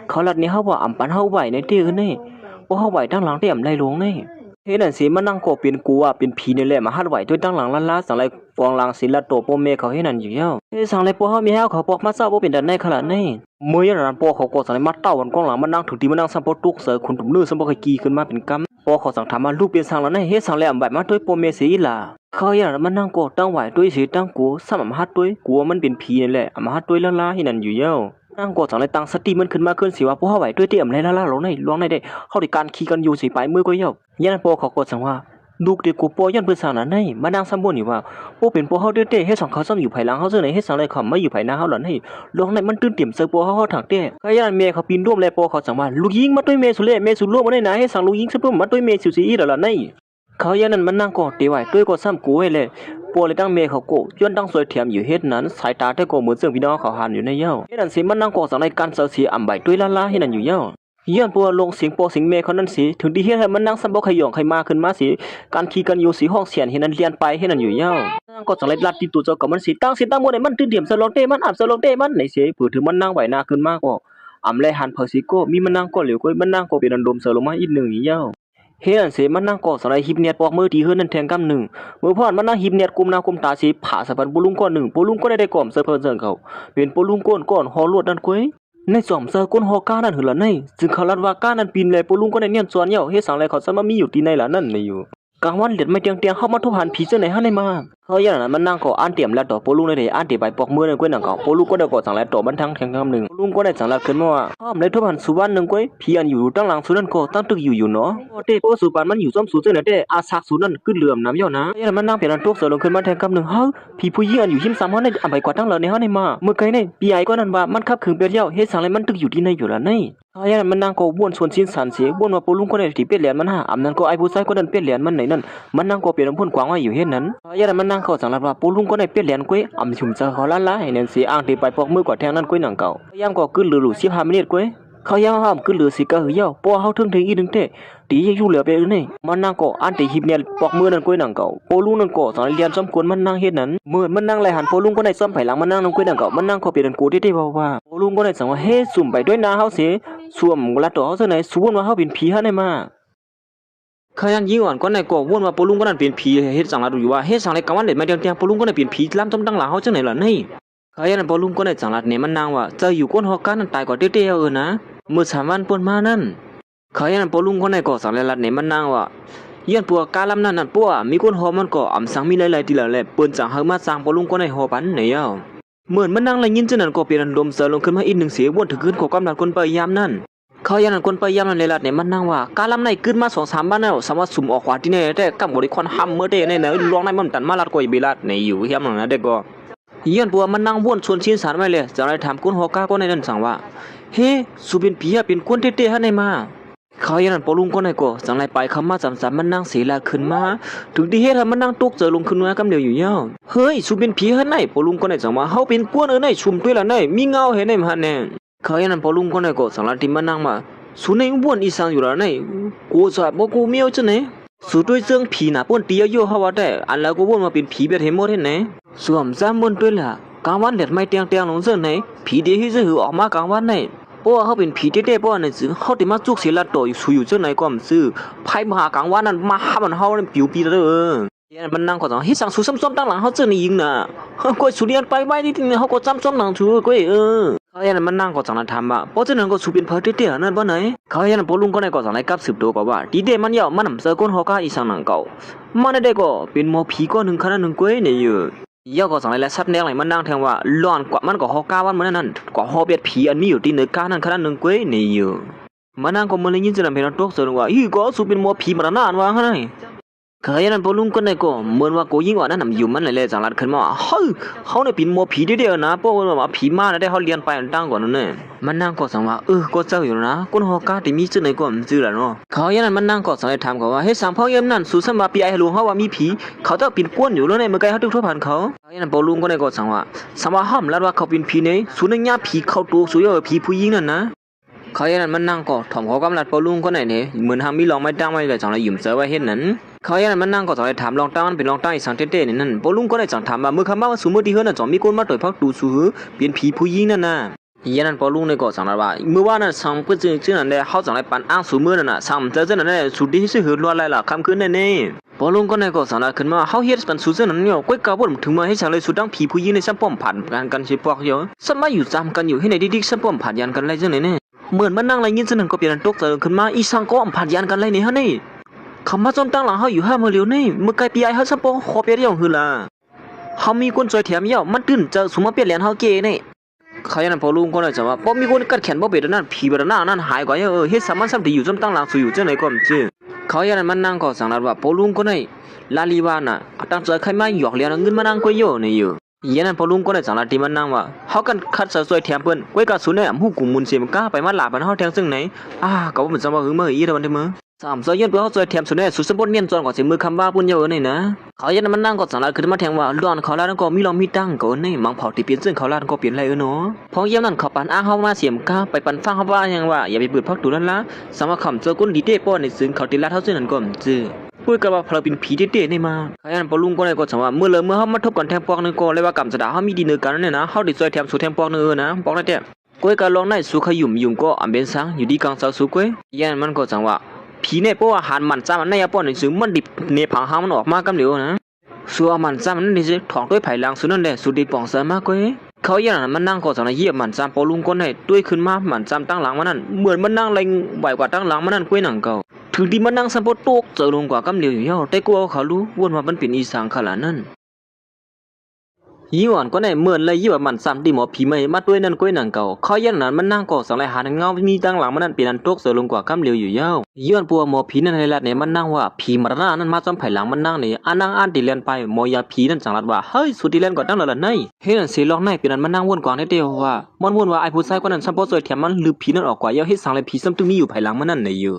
เขาลัดนี่เฮาว่าอ่ำปันเฮาไหวในที่อื่นนี่บ่เฮาไหวดังหลังเต็มไรหลวงนี่เฮ็ดนั่นสิมันนั่งก็เป็นกูเป็นผีนี่แหละมาฮัดไหวด้วยดังหลังล้าสังไรฟองลางศิลโตโปเมเขาเฮ็ดนั่นอยู่แล้วเฮ้สังไรปอเฮามีเฮาเขาปอกมาซะบ่เป็นดันในขนาดนี้มื้อยันนั้นปอเขาก็สังไรมัดเต้าวันกองหลังมันนั่งถึงที่มันนั่งสัมปตุกเสือคุณตุ่มนื้อสัมปะกีขึ้นมาเป็นกำปอเขาสั่งถามมาลูกเป็นสังแล้วในเฮ็ดสังแล้วแบบมาด้วยโปเมสิล่ะเขายันนั้นมันนั่งก็ตั้งไหวด้วยสิตั้งกูซ้ำมาฮัดด้วยกูว่ามันเป็นผีนี่แหละมาฮัดด้วยล้าๆเฮ็ดนั่นอยู่แล้วนั่งกอดสังไรตั้งสติมันขึ้นมาขึ้นสิว่าพวกเฮาไหวด้วยเตรียมไรล้าๆลงในได้เฮาได้การขี่กันอยู่สิไปมือก็เหี่ยวยันนั้นปอเขาก็สั่งว่าลูกเด็กกูปอยันเพื่อสร้างนั้นให้มานั่งซ้ำบนอยู่ว่าโป้เป็นปอเฮาเต้เฮ็ดสังเขาซ้ำอยู่ภายหลังเฮาซื่อไหนเฮ็ดสังไรเขามาอยู่ภายหน้าเฮาหล่นให้ลองในมันตื่นเต็มเสือปอเฮาถังเต้ก็ยันเมเขาปีนร่วมแลปอเขาสั่งว่าลูกยิงมาด้วยเมสุเล่เมสุร่วมมาได้นะเฮ็ดสังลูกยิงซะเพิ่มมาด้วยเมสุสิอีแล้วล่ะใน เขายันนั้นมันนั่งก็ตีไว้ด้วยก็ซ้ำกูไว้เลยปัวเลยตั้งเมเขาโกย้อนตั้งสวยเทียมอยู่เฮ็ดนั้นสายตาแต่ก็เหมือนเสื่องพี่น้องเขาหันอยู่ในเย้าเฮ็ดนั้นสิมันนั่งก็สังในการเสือสีอ่ำใบด้วยล้าเฮ็ดนั้นอยู่เย้าย้อนปัวลงเสียงปัวเสียงเมเขานั้นสิถึงที่เฮ็ดให้มันนั่งซ้ำบ่ขย่องใครมาขึ้นมาสิการขี่กันอยู่สีห้องเสียนเฮ็ดนั้นเลียนไปเฮ็ดนั้นอยู่เย้านั่งก็สังในลัดที่ตัวเจ้ากับมันสิตั้งบ่ได้มันตื่นเดี่ยมสลองเตมันอับสลองเตมันในเสียผือถึงมันนั่งไหวหน้าขึ้นมาก็อำแลหันเพอสิโกมีมันนั่งก็เหลียวก็มันนั่งก็เป็นอันดมเสือลงมาอีกหนึ่งอีเย้าเฮ็ดอันเสมันนั่งก่อสลายหิบเนียดปอกมือที่เฮือนนั่นแทงกำหนึ่งเมื่อพอดมันนั่งหิบเนียดกุมหน้ากุมตาสิผาสะพันปุลุงก้อนหนึ่งปุลุงก็ได้ก่อมเสือเพิ่นเซิงเขาเป็นปุลุงก้อนหอลวดนั่นก้อยในสอมเสือก้นหอก้านั่นหือละในจึงเขาลัดว่าก้านั่นปีนเลยปุลุงก็ได้เนียนสวนเหี่ยวเฮ็ดสังไรเขาซะมามีอยู่ที่ในล่ะนั่นไม่อยู่กลางวันเด็ดไม่เตียงเข้ามาทุบหันผีเจ้าไหนหาได้มาเขาอย่างนั้นมันนั่งก่ออ่านเตรียมแล้วต่อปุลุงได้อ่านเตไปปอกมือนั่นก้อยนั่งเขาปุลุงก็ได้ก่อสังไรต่อบันทังแทงกำหนึ่งปุลุงก็ได้สังไรขึ้นมาว่าอ้อมเลยทุบหันสุวรรณหนึ่งก้อยผีอันอยู่ตั้งหลังสุนั่นก็ตั้งตึกอยู่เนาะเต้โปสุปานมันอยู่ซ้อมสูเจ้าไหนเต้อาซักสุนั่นขึ้นเรือมน้ำย่อนะอย่างนั้นมันนั่งเปลี่ยนอันทุกเสือลงขึ้นมาแทงกำหนึ่งเฮ้ยผีผู้หญิงอันอยู่หิมสามห้อในอ่ำไปกว่าตั้งเหล่าในห้อในมาเมื่อไกลในปีไอก็นั่นว่ามันขับขึงเปียเย้าเฮ็ดสังไรมันตึกอยู่ที่ในอยู่ละในเขาอย่างนั้นมันนั่งก็บ้วนส่วนชิ้นสันเสียบ้วนว่าปุลุงก็ได้ที่เปลี่ยนมันหาอ่ำนั้นก็ไอผู้ชายก็นั่นเปลี่ยนมันไหนนั่นมันนั่งก็เปลี่ยนพ่นกวางไว้อยู่เฮ็ดนั้นเขาอย่างนั้นมันนั่งเขาสังไรว่าปุลุงก็ได้เปลี่ยนก้อยอ่ำชุมเจอเขาล้าให้นั่นสิอ้างที่ไปปอกมือกว่าแทงนั่นก้อยหนังเก่าเขาย่ำก็ขึ้นหรือ15 มินิก้อยเขาย่ำห้ามขึ้นหรือสิกะหือเย้าปัวเฮาถึงอีดึงเตะตีอยู่เหลือไปนี่มันนั่งก็อันตีหิบเนี่ยปอกมือนั่นก้อยหนังเก่าปุลุงนั่นก็สังเรียนซ้ำควรมันนั่งเฮ็ดนั้นเมื่อมันนั่งไหลหันปุลุงก็ได้ซ้ำไผหลังมันนั่งนั่นก้อยหนังเก่ามันนั่งก็เปลี่ยนกูที่ว่าปุลุงก็ได้สั่งว่าเฮ้สุ่มไปด้วยนาเฮาเสสวมละต่อเฮาซะไหนสวนว่าเฮาเป็นผีหาได้มาขยันยิ่งอ่อนก็ในก็วนว่าปุลุงก็นั่นเป็นผีเฮ็ดสังละอยู่ว่าเฮ็ดสังไรกะวันเด็ดมาเตียงปุลุงก็ได้เป็นผีล้ำต้มตั้งหลังเฮาจังไหนล่ะนี่ขยันปุลุงก็ได้สังละเนี่ยมันนางว่าจะอยู่ก้นฮอกกันนั่นตายก่อนเตี้ยๆนะเมื่อ3 วันป่นมานั่นขยันปุลุงก็ในก็สังละเนี่ยมันนางว่าย้อนปัวกาลำนั่นปัวมีก้นฮอมันก็อำสังมีหลายๆทีละแหละเปิ้นจังเฮามาสร้างปุลุงก็ในฮอปันเนี่ยเหมือนมันนั่งละยินจังนั้นก็เป็นอันดมเสือลงขึ้นมาอีก1เสียวนถึงขึ้นก็กำลังคนไปยามนั่นเขายันคนไปยามนั่นเลยล่ะเนี่ยมันนั่งว่ากาลำในขึ้นมา2-3 วันแล้วสามารถสุ่มออกขวาที่ไหนแต่กับบริควันห้ำเมื่อเด้ในลองในมันตันมาลัดก็อีเบลัดในอยู่เฮียมนั่นนะเด็กก็ย้อนปัวมันนั่งวนชวนชิ้นสารไว้เลยจังไรถามคนฮอกาก็ในนั้นสั่งว่าเฮ้สุเป็นผีเป็นคนเต้ๆฮะในมาเขายันปลุงก็ในก็จังไรไปคำมาจำมันนั่งเสียละขึ้นมาถึงที่เฮ็ดมันนั่งตกเจอลงขึ้นมากำเดียวอยู่เย้าเฮ้ยสุเป็นผีฮะในปลุงก็ในจังว่าเฮาเป็นกวนในชุมด้วยละในมีเงาเห็นในมันแน่เขายันปลุงก็ในก็จังไรที่มันนั่งมาสุในวนอีสังอยู่ละในกูจะบ่กูเมียวจังไหนสุด้วยเรื่องผีน่ะป่นเตียวอยู่เฮาว่าแต่อันแล้วก็วนมาเป็นผีแบบเฮมหมดเห็นไหนสวมซ้ำบนด้วยล่ะกลางวันเด็ดไม่เตียงลงเสื้อไหนผีเดียวที่จะหือออกมากลางวันไหนเพราะว่าเขาเป็นผีเต้ๆเพราะว่านั่นสิเขาได้มาจุกเสียละต่ออยู่จังไหนก็มซื้อไผมหากลางวันนั้นมาหามันเฮานั่นปิวปีเด้อยันมันนั่งก็ต้องเฮ็ดสังสูซ้ำๆตั้งหลังเฮาเจอนี่ยิงน่ะเฮาก็สุเรียนไปไว้นี่เฮาก็ซ้ำๆหลังชูก็เขายันมันนั่งก็จังนั้นทำอ่ะเพราะฉะนั้นก็สุเป็นพอเต้ๆนั่นบ่ไหนเขายันปลุงก็ได้ก็จังได๋กับสืบตัวก็ว่าดีเด้มันยาวมันนำเซอก้นเฮาก็อีสังหนังเก่ามันได้ก็เป็นหมอผีก็1 คณะ1ก้อยนี่อยู่ยาก็สั่งอะไรซับแนงไหลมันนั่งแทงว่าร้อนกว่ามันก็ฮอกาวันมันนั่นก็ฮอเบียดผีอันมีอยู่ที่เหนือกานั่นขนาด1ก้อยนี่อยู่มันนั่งก็มันเลยยินจะนำเป็นตกเสือว่าอีก็สุเป็นหมอผีมันนานว่าให้เคยนั่นปลุงก็ได้ก็เหมือนว่ากูยิ่งกว่านั้นนำอยู่มันเลยจังลัดขึ้นมาเฮ้ยเขาเนี่ยเป็นหมอผีเดียวนะเพราะว่าผีมาได้เขาเรียนไปตั้งกว่านั้นเนี่ยมันนั่งก็สั่งว่าก็เจ้าอยู่นะคนฮอกาที่มีชื่อไหนก็มันชื่อละเนาะเขาอย่างนั้นมันนั่งก็สั่งให้ถามเขาว่าให้สั่งพ่อเยี่ยมนั่นสุสันมาปีไอหลวงเขาว่ามีผีเขาจะเป็นก้นอยู่แล้วเนี่ยเมื่อไกลเขาทุกผ่านเขาอย่างนั้นปลุงก็ได้ก็สั่งว่าห้ามแล้วว่าเขาเป็นผีเนี่ยสุนัขยาผีเข้าตัวสุยผีผู้หญิงนั่นนะเขาอย่างนั้นมันนั่งก็ถ่อมเขากำลังปลุงก็ไหนเนี่ยเหมือนทำมีลองไม่ตั้งไว้เลยจังเลยยืมเสือไว้เห็นนั้นเขาอย่างนั้นมันนั่งก็จะถามลองตั้งมันเป็นลองตั้งอีสังเต้ๆนี่นั่นปลุงก็ได้จังถามว่าเมื่อคำว่าสมมติที่เฮือนน่ะจะมีคนมาต่อยพักดูสูเป็นผีผู้หญิงนั่นน่ะอย่างนั้นปลุงในก็จังว่าเมื่อว่านั้นสังเพื่อจึงนั่นได้เขาจังได้ปันอ้างสูมือนั่นน่ะสังเจอนั่นได้สุดที่ชื่อเฮือนล้วนอะไรล่ะคำคืนนั่นนี่ปลุงก็ในก็จังขึ้นมาเขาเฮ็ดปันสูเจนั่นเนี่ยก้อยกาบ่ถึงมาให้ฉันเลยสุดดังผีผู้หญิงในซ้ำป้อมผ่านกันสิพวกเยอะสมัยอยู่จำกันอยู่ให้ในดิ๊กซ้ำป้อมผ่านยันกันไรจังไหนเนี่ยเหมือนมันนั่งไรยินสนั่นก็เปลี่ยนตกเจอขึ้นมาอีสังก็ผ่านยันกันไรนี่ฮะนี่คำว่าจอมตั้งหลังเขาอยู่5 มื้อเร็วนี่เมื่อไกลปีไอเขาซับปอขอเปลี่ยนอย่างหือล่ะเขามีคนช่วยแถมเยอะมันตื่นเจอสมมาเปลี่ยนเหรียญเขาเกนี่เขาอย่างนั้นพอลุงก็เลยจะว่าพอมีคนกัดแขนบ่เบ็ดนั่นผีแบบนั้นหายกว่าเฮ็ดสามัญซ้ำที่อยู่จอมตั้งหลังอยู่จังไหนก็ไม่เจอเขาอย่างนั้นมันนั่งก็สั่งนัดว่าพอลุงก็เลยลาลีวาน่ะตั้งใจใครมาหยอกเลี้ยงเงินมานั่งก็เยอะนี่อยู่อย่างนั้นพอลุงก็เลยสั่งนัดที่มันนั่งว่าเขากันคัดช่วยแถมเพิ่นก้อยกระสุนเนี่ยหูกุ่มมุนเสียมก้าไปมาหลาบันเฮาแทงซึ่งไหนก็บ่เหมือนจะว่าหือมื้ออีเด้อวันเด้อมื้อ สามซอยยันเพื่อเขาซอยแถมสุดแน่สุดสมบูรณ์เมียนจอนก่อนสิมือคำว่าปุ่นเยอะนี่นะเขายันมันนั่งก็สั่งลาคือมาแทงว่าล้วนเขาลาดก็มีลองมีตั้งก็นี่มังเผาที่เปลี่ยนซึ่งเขาลาดก็เปลี่ยนอะไรเนาะพอเยี่ยมนั่นเขาปันอ้างเขามาเสียมก้าไปปันฟังเขาว่ายังว่าอย่าไปเปิดพักตูนั่นละสามารถขำเจอก้นดีเต้ป้อนในซึ่งเขาติลาเท่าซึ่งนั่นก็จื้อพูดกันว่าเราเป็นผีเต้ๆนี่มาเขายันปลุงก็เลยก็สั่งว่าเมื่อเลยเมื่อเขามาทบกันแทงปอกนึงก็เลยว่ากำสดาเขามีดีเนื้อกันเนี่ยนะเขาติดซอยแถมสู่แทงปอกนึงนะปอกได้แต่ก้อยก็ลองได้สู่ขยุ่มก็อ่ำเป็นสังอยู่ดีกลางเสาสู่ก้อยยันมันก็สั่งว่าผีเนี่ยเพราะว่าหันมันจ้ามันในยาป้อนหนังสือมันดิบเนพังหามันออกมากำเหลียวนะสัวมันจ้ามันนี่สิถองด้วยไผ่ลางสุนันแหละสุดดีป่องเสมากก้อยเขาอย่างนั้นมันนั่งก่อสังเยียบมันจ้าปอลุงก้นให้ด้วยขึ้นมามันจ้าตั้งหลังมันนั่นเหมือนมันนั่งเล็งไหวกว่าตั้งหลังมันนั่นก้อยหนังเก่าถึงที่มันนั่งสัมปโตกเจอลงกว่ากำเหลียวอยู่ย่อแต่กลัวเขารู้วนว่ามันเป็นอีสางขนาดนั้นยี่หวานก็ในเหมือนเลยยี่ว่ามันซ้ำที่หมอผีไม่มาด้วยนั่นก้อยหนังเก่าเขาอย่างนั้นมันนั่งก่อสังไรหาเงามีตั้งหลังมันนั่นเป็นอันโตกเสือลงกว่ากำเหลียวอยู่ย่อยี่หวานปัวหมอผีนั่นในรัดเนี่ยมันนั่งว่าผีมรณะนั่นมาจอมไผ่หลังมันนั่งเนี่ยอันนั่งอ่านตีเลียนไปหมอยาผีนั่นจังรัดว่าเฮ้ยสุดตีเลียนก่อนตั้งละในเฮ้ยนั่นเสียร้องในเป็นอันมันนั่งวนกว่างได้เดียวว่ามันวนว่าไอ้ผู้ชายคนนั้นซ้ำโปสวยแถมมันลือผีนั่นออกกว่าย่อให้สังไรผีซ้ำตุ้มีอยู่ไผ่หลังมันนั่นในอยู่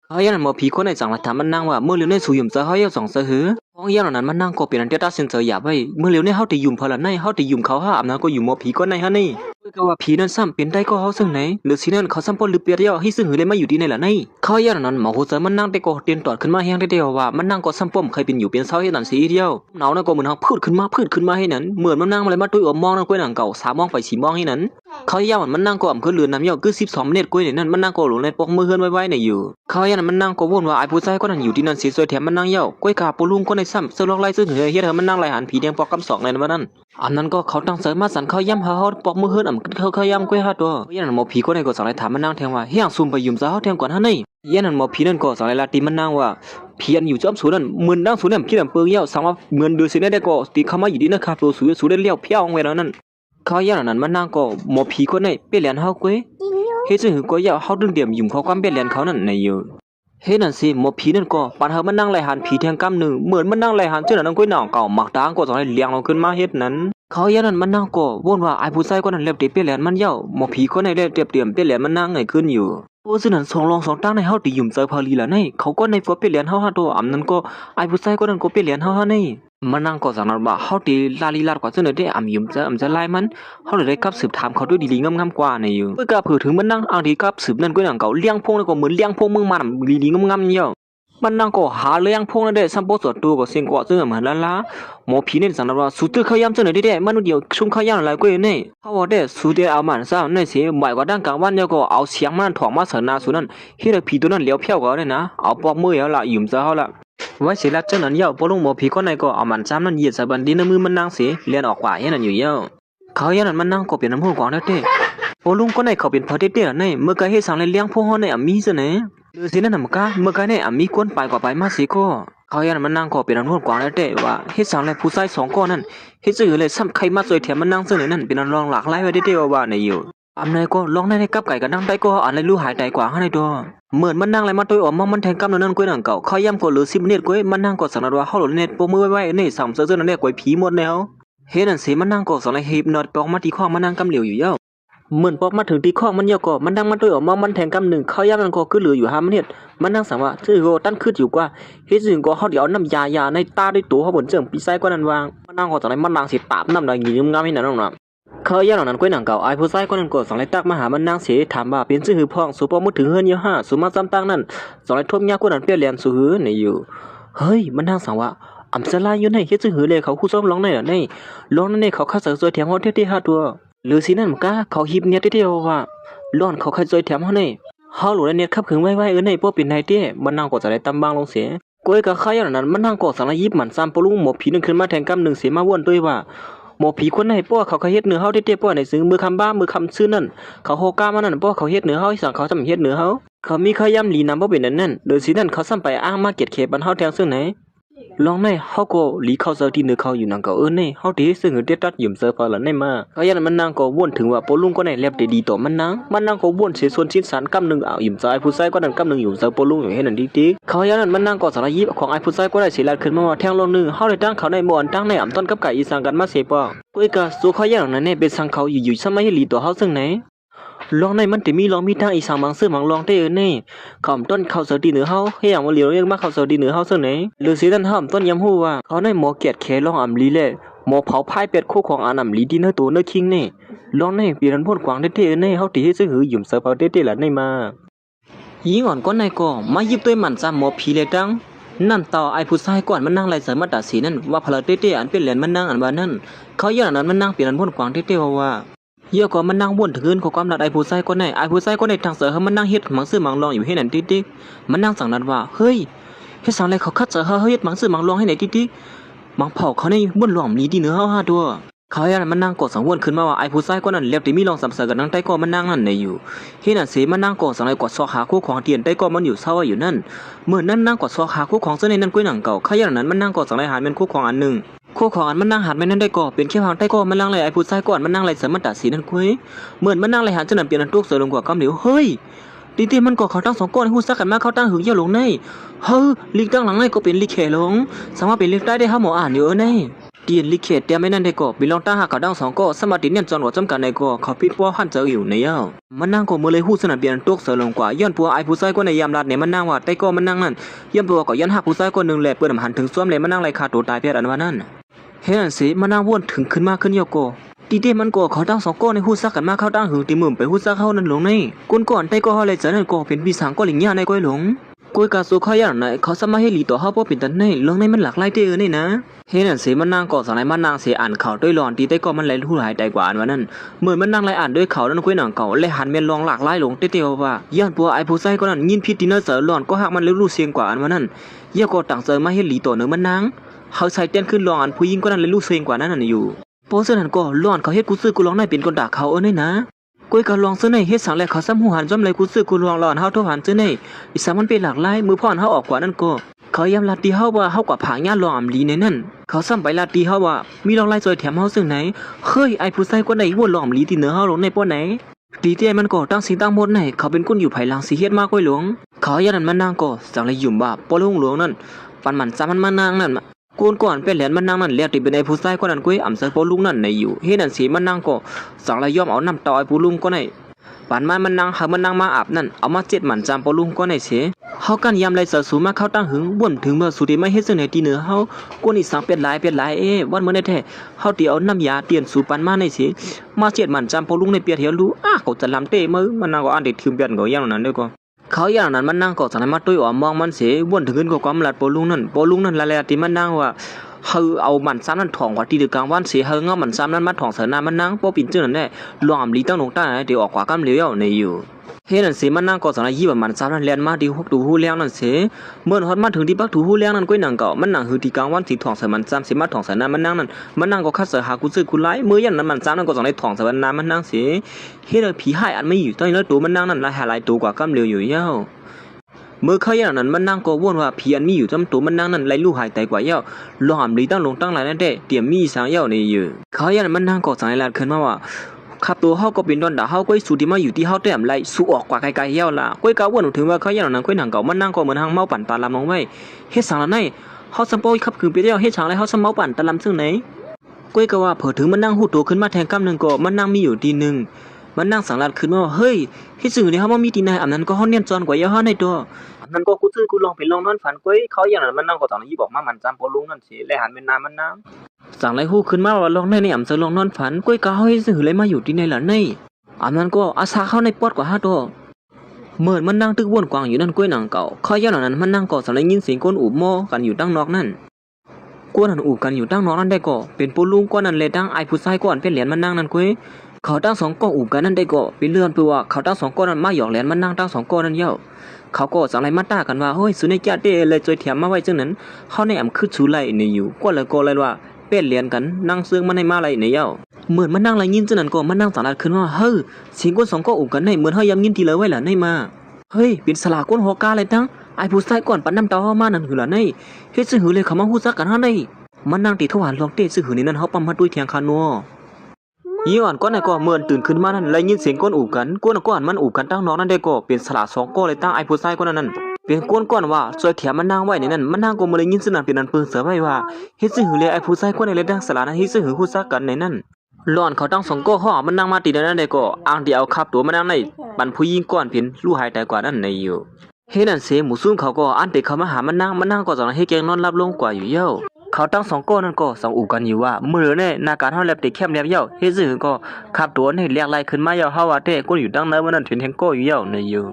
เขาอย่างนั้นหมอผีคนในจังรัดถามมันนั่งว่าเมื่อเร็วในสู่ยุ่มเจอเขาย่อสองเสือหือพ้องอย่างนั้นมันนั่งก็เป็นอันเดียดเซนเซอร์หยาบไว้เมื่อเร็วในเขาตียุ่มพอละในเขาตียุ่มเขาห้าอาบน้ำก็อยู่หมอผีก็ในฮะนี่ก็ว่าผีนั้นซ้ำเป็นได้ก็เขาซึ่งไหนหรือสินั่นเขาซ้ำปนลือเปียเดียวให้ซึ่งหือเลยมาอยู่ที่ในละในเขาอย่างนั้นหมอหูเจอมันนั่งได้ก็เตียนตอดขึ้นมาแห้งได้เดียวว่ามันนั่งก็ซ้ำป้มเคยเป็นอยู่เป็นเสาให้นั่นสีเดียวหนาวนั่นก็เหมือนเขาพืดขึ้นมาให้นั้นเหมือนมันนั่งอะไรมาตุ้ยอมมองนั่นกล้วยหนังเก่า3 มองไป4 มองให้นั้นเขาย่ามันนั่งก็อ่ำขึ้นเรือนน้ำเยาคือ12 เมตรกล้วยเนี่ยนั่นมันนั่งก็หลงในปอกมือเฮือนไว้ในอยู่เขาอย่างนั้นมันนั่งก็วนว่าไอ้ผู้ชายก็นั่งอยู่ที่นั่นเสียสวยแถมมันนั่งเยากล้วยกาปูลุงก็ในซ้ำเสือลอกไล่ซึ่งเฮียเธอมันนั่งไล่หันผีแดงปอกกำ2ในนั้นอันนั้นก็เขาตั้งเสริมมาสันเขาย่ำเขาปอกมือเฮือนอ่ำเขาย่ำกล้วย5 ตัวยันหมอผีก็ในก็สั่งไล่ถามมันนั่งแทงว่าเฮียงซุ่มไปยุ่มซะเขาแทงก่อนฮะนี่ยันหมอผีนั่นก็สั่งไล่ลาตีมันนั่งว่าผีอันอยู่จอมสูนั่นมึนนั่งสูนั่นพี่นั่นเปิงเยาสั่งว่าเงินเดือนสิได้ก็ตีเข้ามาอยู่ดีนะครับตัวสูได้เลี้ยวเพี้ยวไว้แล้วนั่นเขาอย่างนั้นมันนั่งก็หมอผีคนไหนเปลี่ยนเฮาก้วยเฮ็ดซึ่งหือก็อยากเฮาดึงเดี่ยมยุ่มเขาความเปลี่ยนเขานั่นในอยู่เฮ็ดนั่นสิหมอผีนั่นก็ปันเฮามันนั่งไล่หันผีแทงกำหนึ่งเหมือนมันนั่งไล่หันเจ้านั่นก้วยหนองเก่าหมักตางก็ต้องให้เลี้ยงเราขึ้นมาเฮ็ดนั้นเขาอย่างนั้นมันนั่งก็วนว่าไอ้ผู้ชายคนนั้นเล็บเตียเปลี่ยนมันเย้าหมอผีคนไหนเล็บเตียมเปลี่ยนมันนั่งไงขึ้นอยู่โอ้ซึ่งนั้น2 รอง 2ตั้งในเฮาตียุ่มเจอพอลีละในเขาก็ในฟัวเปลี่ยนเฮา5 ตัวอำนั้นก็ไอ้ผู้ชายคนนั้นก็เปลี่ยนเฮาในมันนั่งก็สั่งนั้นว่าเฮาตีลาลีลาดกว่าซึ่งได้อำยุ่มจะไล่มันเฮาเลยได้กับสืบถามเขาด้วยดีๆงามๆกว่าในอยู่เมื่อกะเผื่อถึงมันนั่งอังดีกับสืบนั่นก็อย่างเก่าเลี้ยงพงแล้วก็เหมือนเลี้ยงพงมึงมันดีๆงามๆเย้ามันนั่งก็หาเลี้ยงพงนั่นได้สัมโพสตัวก็เสียงกว่าซึ่งเหมือนละหมอผีเนี่ยสั่งนั้นว่าสุดที่เขาย้ำจังเลยได้มันเดียวชุ่มเขาย่างอะไรก็อยู่นี่เขาว่าได้สุดที่เอามันซะในเสียหมายกว่าด้านกลางวันเนี่ยก็เอาเสียงมันถ่องมาเสนาสุนั้นเฮ็ดให้ผีตัวนั้นเลี้ยวเพี้ยวก็ได้นะเอาปอกมือเอาละยุ่มซะเฮาละไว้เสร็จแล้วจังนั้นเย้าปลุงหมอผีคนไหนก็เอามันซ้ำนั้นเหยียดใส่บันดินในมือมันนั่งเสียเลียนออกกว่าอย่างนั้นอยู่เย้าเขาอย่างนั้นมันนั่งก็เป็นน้ำหูกวางได้เด้ปลุงคนไหนเขาเป็นพอเด้ๆในเมื่อก็เฮ็ดสั่งเลี้ยงพวกเฮาในมีซะนะหรือสินั่นนำกะเมื่อก็เนี่ยมีคนไปกว่าไปมาสิก็เขาอย่างนั้นมันนั่งก็เป็นน้ำหูกวางได้เด้ว่าเฮ็ดสั่งเลยผู้ชาย2 ก้อนนั่นเฮ็ดซื่อเลยซ้ำใครมาสวยแถมมันนั่งซึ่งนั่นเป็นรองหลากหลายไว้เด้ว่าในอยู่อำนายก็ลองในกับไก่ก็นั่งได้ก็อันเลยรู้หายใจกว่าให้ตัวเหมือนมันนั่งอะไรมาตัวออกมันแทงกำนั่นก้อยหนังเก่าเขาย่ำก็เหลือ10 เมตรก้อยมันนั่งก็สั่งนั้นว่าเฮาหลดเน็ตโปมือไว้นี่3เสื้อนั่นเนี่ยก้อยผีหมดแล้วเฮ็ดนั่นสิมันนั่งก็สั่งเลยเฮ็บนอดปอกมาที่ข้อมันนั่งกำเหลียวอยู่เย้าเหมือนปอกมาถึงที่ข้อมันเยาก็มันนั่งมาตัวออกมันแทงกำหนึ่งเขาย่ำนั่นก็คือเหลืออยู่5 เมตรมันนั่งสั่งว่าชื่อโกตั้นขึ้นอยู่กว่าเฮ็ดซึ่งก็เฮาเดี๋ยวน้ำยาในตาด้วยตัวเฮาบนเจิงปีไซกว่านั้นวางมันนั่งก็สั่งเลยมันนั่งสิตาบน้ำได้หงิงงามให้นั่นน่ะเขาย่างนั้นก้อยหนังเก่าไอ้ผู้ชายคนนั้นก็สั่งเลยตักมาหามันนางเสถามว่าเป็นชื่อหือพ่องสุปมุดถึงเฮือนเยอะห้าสุมาซ้ำตั้งนั่นสั่งเลยทบยาคนนั้นเปลี่ยนเรียนสู่หือในอยู่เฮ้ยมันนั่งสั่งว่าอำสลายอยู่ในเฮ็ดชื่อหือเลยเขาคู่ซ้อมร้องในในร้องในเขาคัดเสือสวยแถมเฮาเท่ๆ5 ตัวหรือสินั่นมันกะเขาหิบเนียเท่ๆว่าร้อนเขาคัดสวยแถมเฮาในเฮาหลุดในเน็ตขับขึงไว้ในบ่เป็นนายเต้มันนั่งก็จะได้ตำบางลงเสียก้อยก็ขายอย่างนั้นมันนั่งก็สั่งเลยยิบมันซ้ำปลุงหมอผีนึงขึ้นมาแทงกำ1เสียมาวนด้วยว่าหมอผีคนไหนป้อเขาเฮ็ดเหนือเฮาเด้ๆป้อในซึ่งมือคำบ้ามือคำซื่อนั่นเขาโฮกามานั่นป้อเขาเฮ็ดเหนือเฮาสั่งเขาทำเฮ็ดเหนือเฮาเขามีขย้ำลีนำบ่เป็นนั่นโดยสินั่นเขาซ้ำไปอ้างมาเก็ตเขบันเฮาแทงซึ่งไหนลองในเฮาก็ลีเข้าเซอร์ที่เหนือเขาอยู่นั่นก็ในเฮาที่ซึ่งเด็ดตัดยืมเซอร์พอละในมาเขายันมันนั่งก็วนถึงว่าปลุงก็ในแลบได้ดีต่อมันนั่งก็วนเสียส่วนชิ้นสารกำนึงเอายืมซายผู้ชายก็นั่นกำนึงอยู่เซอร์ปลุงอยู่ให้นั่นติ๊กเขายันมันนั่งก็สารยิบของไอ้ผู้ชายก็ได้สิลัดขึ้นมาว่าแทงลงนึงเฮาได้ตั้งเขาในบ่อนตั้งในอ่ำต้นกับไก่อีสังกันมาเสปอกุ้ยก็สู้เขาอย่างนั้นเนี่ยเป็นสังเขาอยู่ๆซะไม่ลีต่อเฮาซึ่งไหน ลองในมันจะมีลองมีทางอีสางบางซื่อบางลองได้นี่ขอมต้นเข้าเสือดีเหนือเฮาให้อย่างว่าเหลียวเรียกมาเข้าเสือดีเหนือเฮาซึ่งไหนหรือสิท่านห้ามต้นยำฮู้ว่าเขาในหมอเกียรติแขลองอำลีแลหมอเผาพายเป็ดคู่ของอานำลีดีเนอตัวเนอคิงนี่ลองในปีรันพ่นกวางได้ๆนี่เฮาติเฮ็ดซื่อหือหยุ่มเสือเผาได้ๆล่ะในมายิงอ่อนก้อนในก็มายิบด้วยมันซะหมอผีเลยดังนั่นต่อไอ้ผู้ชายก่อนมันนั่งไล่เสริมมาตัดสีนั่นว่าพลเต้ๆอันเป็นเหรียญมันนั่งอันว่านั่นเขาอย่างนั้นมันนั่งปีรันพ่นกวางเต้ๆว่าเยอะกว่ามันนั่งวนถึงขอความรักไอ้ผู้ชายคนไหนไอ้ผู้ชายคนไหนทางเสือเฮามันนั่งเฮ็ดหมังซื้อหมังลองอยู่ให้นั่นติ๊กๆมันนั่งสั่งนั้นว่าเฮ้ยเฮ็ดสั่งอะไรเขาคัดเสือเฮาเฮ็ดหมังซื้อหมังลองให้ไหนติ๊กๆหมังเผาเขาในม่วนหลอมนี้ดีเนื้อเฮา5ตัวเขาอย่างนั้นมันนั่งกดสังวนขึ้นมาว่าไอ้ผู้ชายคนนั้นแล้วที่มีลองสำเสอกันนั่งใต้ก็มันนั่งนั่นในอยู่เฮ็ดนั่นสิมันนั่งกดสังอะไรกดซอกหาคู่ของเตียนใต้ก็มันอยู่เศร้าอยู่นั่นเมื่อนั้นนั่งกดซอกหาคู่ของเสื้อในนั้นก้วยหนังเก่าเขาอย่างนั้นมันนั่งกดสังอะไรหาเป็นคู่ของอันนึงคู่ของอันมันนั่งหันไม่นั่นได้ก่อเป็นแค่หางใต้ก็มันนั่งเลยไอ้ผู้ชายก่อนมันนั่งเลยเสริมมันตัดสีนั่นกุ้ยเหมือนมันนั่งเลยหันจะนำเปลี่ยนอันตุกเสือลงกว่ากำเหลียวเฮ้ยตีมันก่อเขาตั้ง2ก้อนหูซักกันมาเขาตั้งหึงเยี่ยวลงในเฮ้อลิกตั้งหลังในก็เป็นลิเขลงสามารถเป็นลิกได้ได้ห้าหมออ่านอยู่ในเตียนลิเขตเตียไม่นั่นได้ก่อบิลองตั้งหาเขาตั้ง2ก้อสมาร์ทเนี่ยจอนหัวจำกันในก่อเขาพิดว่าหันเจออยู่ในเย้ามันนั่งก่อมือเลยหูสนับเปลี่ยนตุกเสือลงกว่าย้อนปัวไอ้ผู้ชายก็ในยามรัดเนี่ยมันนั่งว่าใต้ก็มันนั่งนั่นย้อนปัวก็ย้อนหักผู้ชายคนนึงแหละเปิดหันถึงซ้อมเลยมันนั่งไรคาตัวตายเพียรอันว่านั่นเฮ้ยสิมันนั่งวนถึงขึ้นมาขึ้นเยาโกตีเต้มันก่อเขาตั้ง2ก้อนในหูซักกันมาเขาตั้งหึงตีมือไปหูซักเขานั่นหลงในก้นก่อนใต้ก็เฮาเลยจะนั่นก่อเป็นปีศาจก็หลิงย่าในก้อยหลงก้อยกาสูเขาอย่างไหนเขาสามารถให้หลีต่อเฮาบ่เป็นตันในลงในมันหลากหลายเด้อนี่นะเฮ้ยนั่นสิมันนั่งก่อสังไหนมันนั่งสิอ่านข่าวด้วยหลอนตีใต้ก็มันไหลหูหายใจกว่าอันว่านั่นเหมือนมันนั่งไหลอ่านด้วยข่าวนั่นก้อยหนังเก่าเลยหันเมียนลองหลากหลายหลงเต้ๆว่าย้อนปัวไอ้ผู้ชายก็นั่นยินพิษดินเนอร์เสือหลอนก็หักมันเลยรู้เสียงกว่าอันว่านั่นเยี่ยก็ต่างเสือมาให้หลีต่อเนื้อมันนั่งเขาใส่เต้นขึ้นลองอันผู้หญิงก็นั่นเลยรู้เสียงกว่านั้นน่ะอยู่โป้เสื้อนั่นก็หลอนเขาเฮ็ดกูซื้อกูลองได้เป็นคนด่าเขานี่นะก้อยก็ลองซื้อในเฮ็ดสังแลเขาซ้ำหูหันจ้อมเลยกูซื้อกูลองหลอนเฮาโทหันซื้อในอีสามันเป็นหลากหลายมือพ่อนเฮาออกกว่านั่นก็เขาย้ำลาตีเฮาว่าเฮากว่าผางญาลองอำลีในนั่นเขาซ้ำไปลาตีเฮาว่ามีลองไล่ซอยแถมเฮาซึ่งไหนเฮ้ยไอ้ผู้ชายคนใดวนลองอำลีที่เหนือเฮาลงในป้อไหนตีเต้มันก็ตั้งสิ่งตั้งหมดไหนเขาเป็นคนอยู่ภายหลังสิเฮ็ดมากก้อยหลวงเขาย่านั้นมันนางก็จังเลยยุ่มบ่าป้อลุงหลวงนั่นปันมันซ้ำมันมานางนั่นกูนก่อนเป็นเหรียญมันนั่งนั่นแล้วที่เป็นไอ้ผู้ชายคนนั้นกุ้ยอ่ำเสือปอลุงนั่นในอยู่เฮ็ดนั่นสิมันนั่งก็สังละยอมเอาน้ำต่อไอ้ผู้ลุงก็ในปานมันนั่งหามันนั่งมาอาบนั่นเอามาเจ็ดหมันจำปอลุงก็ในเสเฮากันยามไรเสือสูมาเข้าตั้งหึงบ่นถึงเมื่อสุดีไม่เฮ็ดซึ่งในที่เหนือเฮากวนอีสังเป็นหลายวันเมื่อได้แท้เฮาตีเอาน้ำยาเตียนสู่ปันมาในเสมาเจ็ดหมันจำปอลุงในเปียเถียวรู้เขาจะลำเต้มือมันนั่งก็อ่านเด็ดถึงเปียนก็อย่างนั้นด้วยก็เขาอย่างนั้นมันนั่งก็สังมาตุ้ยอ๋อมองมันเสบ่นถึงขึ้นก็ความลัดปอลุงนั่นละแล้วที่มันนั่งว่าเฮาเอามันซ้ำนั่นถ่องว่าที่ดึกกลางวันเสียเฮาเงามันซ้ำนั่นมาถ่องเสนามันนั่งป้อปิ่นเจ้านั่นแน่ลองอำลีตั้งลงใต้เดี๋ยวออกกว่ากำเหลียวในอยู่เฮ็ดนั่นสิมันนั่งก็สังยี่ว่ามันซ้ำนั่นแล่นมาที่ฮกดูฮู้แล้วนั่นเสเมื่อฮอดมาถึงที่ปักดูฮู้แล้วนั่นก้อยหนังเก่ามันนั่งหือที่กลางวันสิถ่องเสมันซ้ำสิมาถ่องเสนามันนั่งนั่นมันนั่งก็คัดเสหากูซื้อกูไล่มื้อยันนั้นมันซ้ำนั่นก็สังได้ถ่องเสนามันนั่งเสเฮ็ดผีหายอันไม่อยู่ตอนนี้แล้วตัวมันนั่งนั่นหลายตัวกว่ากำเหลียวอยู่ยาวเมื่อเขาอย่างนั้นมันนั่งก็ว่นว่าผีอันมีอยู่จำตัวมันนั่งนั่นไรลูกหายใจกว่าเย้าลอมลีตั้งลงตั้งหลายนั่นเด้เตรียมมีสางเย้าในอยู่เขาอย่างนั้นมันนั่งก็สังไลลาดขึ้นมาว่าขับตัวเฮาก็เป็นดอนด่าเฮาก็สู่ที่มาอยู่ที่เฮาแต้มไรสู่ออกกว่าไกลๆเย้าล่ะก้อยกาว่นถึงว่าเขาอย่างนั้นก้อยหนังเก่ามันนั่งก็เหมือนหางเมาปั่นตาลำลงไว้เฮ็ดสังละในเฮาสมปอยขับคืนไปเย้าเฮ็ดสังไรเฮาสมเมาปั่นตาลำซึ่งไหนก้อยก็ว่าเผอถึงมันนั่งหูตัวขึ้นมาแทงกำนึงก็มันนั่งมีอยู่ทีนึงมันนั่งสังลาดขึ้นมาเฮ้ยเฮ็ดสื่อนี่เฮาบ่มีที่ไหนอันนั้นก็เฮาเนียนจอนกว่าเย้าเฮาในตัวนั่นก็กูซื้อกูลองไปลองนอนฝันก้อยเขาอย่างนั้นมันนั่งก็ตอนนี้บอกมามันจำปอลุงนั่นสิและหันเป็นน้ำมันน้ำสั่งไรฮู้ขึ้นมาว่าลองได้ในอ่ำเสือลองนอนฝันก้อยก็เฮาให้ซื้อเลยมาอยู่ที่ไหนล่ะในอันนั้นก็อาสาเข้าในปอดกว่า5ตัวเหมือนมันนั่งตึกวนกวางอยู่นั่นก้อยหนังเก่าเขาอย่างนั้นมันนั่งก็สั่งไรยินเสียงก้นอูบโมกันอยู่ตั้งนอกนั่นก้นหันอูบกันอยู่ตั้งนอกนั่นได้ก็เป็นปอลุงก้อนนั้นเลยตั้งไอ้ผู้ชายก้อนเป็นเหรียญมันนั่งนั่นก้อยเขาตั้ง2ก้อนอูบกันนั่นได้ก็เป็นเลื่อนเปว่าเขาตั้ง2ก้อนนั้นมาหยอกเหรียญมันนั่งตั้ง2ก้อนนั่นเย้าเขาก็สั่งไรมาต้ากันว่าเฮ้ยสุนัยจัดเด้เลยจอยแถมมาไว้จังนั้นเขาในอ่ำคือชูไลนี่อยู่ก็เลยว่าเป็นเหรียญกันนั่งเสื่องมันให้มาไรในเย้าเหมือนมันนั่งไรยินจังนั้นก็มันนั่งสารขึ้นว่าเฮ้ยสิงก้น2ก้อนอูบกันในเหมือนเฮายำยินทีเลยไว้ล่ะในมาเฮ้ยเป็นสลาก้นฮอกาเลยตั้งไอ้ผู้ชายก่อนปันน้ำตาเฮามานั่นคือล่ะในเฮ็ดซื่อหือเลยเขามาฮู้จักกันเฮาในมันนั่งติทวารลองเตะซื่อหือนี่นั่นเฮาปั๊มมาด้วยเถียงคานัวยี่อ่อนก้อนไหนก็เมื่อตื่นขึ้นมานั่นเลยยินเสียงก้นอูบกันก้นก้อนมันอูบกันตั้งน้องนั่นได้ก็เป็นสลา2ก้อนเลยตั้งไอ้ผู้ชายก้อนนั้นเป็นก้อนว่าซอยแถมมันนั่งไว้ในนั้นมันนั่งก็มาเลยยินสนั่นเป็นนั้นปืนเสือไว้ว่าเฮ็ดซื่อหือเลยไอ้ผู้ชายก้อนในเลยตั้งสลานั้นเฮ็ดซื่อหือฮู้จักกันในนั้น หลอนเขาตั้งสองก็ห่อมันนั่งมาตีนั่นได้ก็อ่างเดียวขับตัวมันนั่งในปันผู้หญิงก่อนเพียนลู่หายแต่กว่านั่นในอยู่เฮ็ดนั่นเสหมูซุ่มเขาก็อันเด็กเขามาหามันนั่งก็จังให้แกงนอนรับลงกว่าอยู่เย้าเขาตั้งสองก้อนนั่นก็สองอู่กันอยู่ว่ามื้อเนี่ยนาการเฮาแลบติแคมแลบเย้าเฮ็ดซื่อก็ขับตัวนี่เรียกไล่ขึ้นมาเย้าเฮาว่าแต่ก้นอยู่ตั้งเนินมันนั่นถึงแทงก็อยู่เย้าในอยู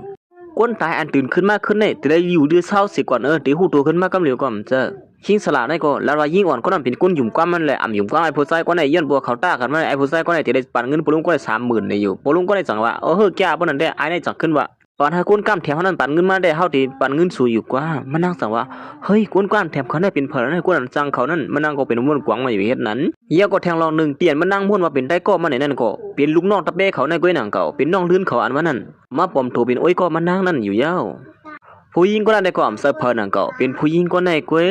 ่ก้นตายอันตื่นขึ้นมาขึ้นเนี่ยแต่ได้อยู่ดื้อเศร้าสิก่อนตีหูตัวขึ้นมากำเหลียวก่อนเจอชิงสลาได้ก็แล้วว่ายิ่งอ่อนก็นั่นเป็นก้นหยุ่มกว้ามันเลยอ่ำหยุ่มกว้าไอ้ผู้ชายก็ในย้อนบัวเขาต้ากันมาไอ้ผู้ชายก็ในที่ได้ปั่นเงินปลุงก็ได้30,000ในอยู่ปลุงก็ได้จังว่าเฮ้ยแก่บ่นั่นได้ไอ้ได้จังขึ้นว่าตอนให้ก้นกล้ามแถมเขานั้นปั่นเงินมาได้เฮาที่ปั่นเงินสู่อยู่กว่ามันนั่งสั่งว่าเฮ้ยก้นกล้ามแถมเขาได้เป็นเผลให้ก้นจังเขานั้นมันนั่งก็เป็นม้วนกวางมาอยู่เฮ็ดนั้นเยอะก็แทงลองนึงเปลี่ยนมันนั่งม้วนมาเป็นได้ก็มาในนั้นก็เป็นลูกน้องตะเบ้เขาในก้อยหนังเก่าเป็นน้องลื่นเขาอันว่านั้นมาปลอมตัวเป็นโอ้ยก็มานั่งนั่นอยู่ยาวผู้หญิงก็ได้ก็อำเสพหนังเก่าเป็นผู้หญิงก็ในก้อย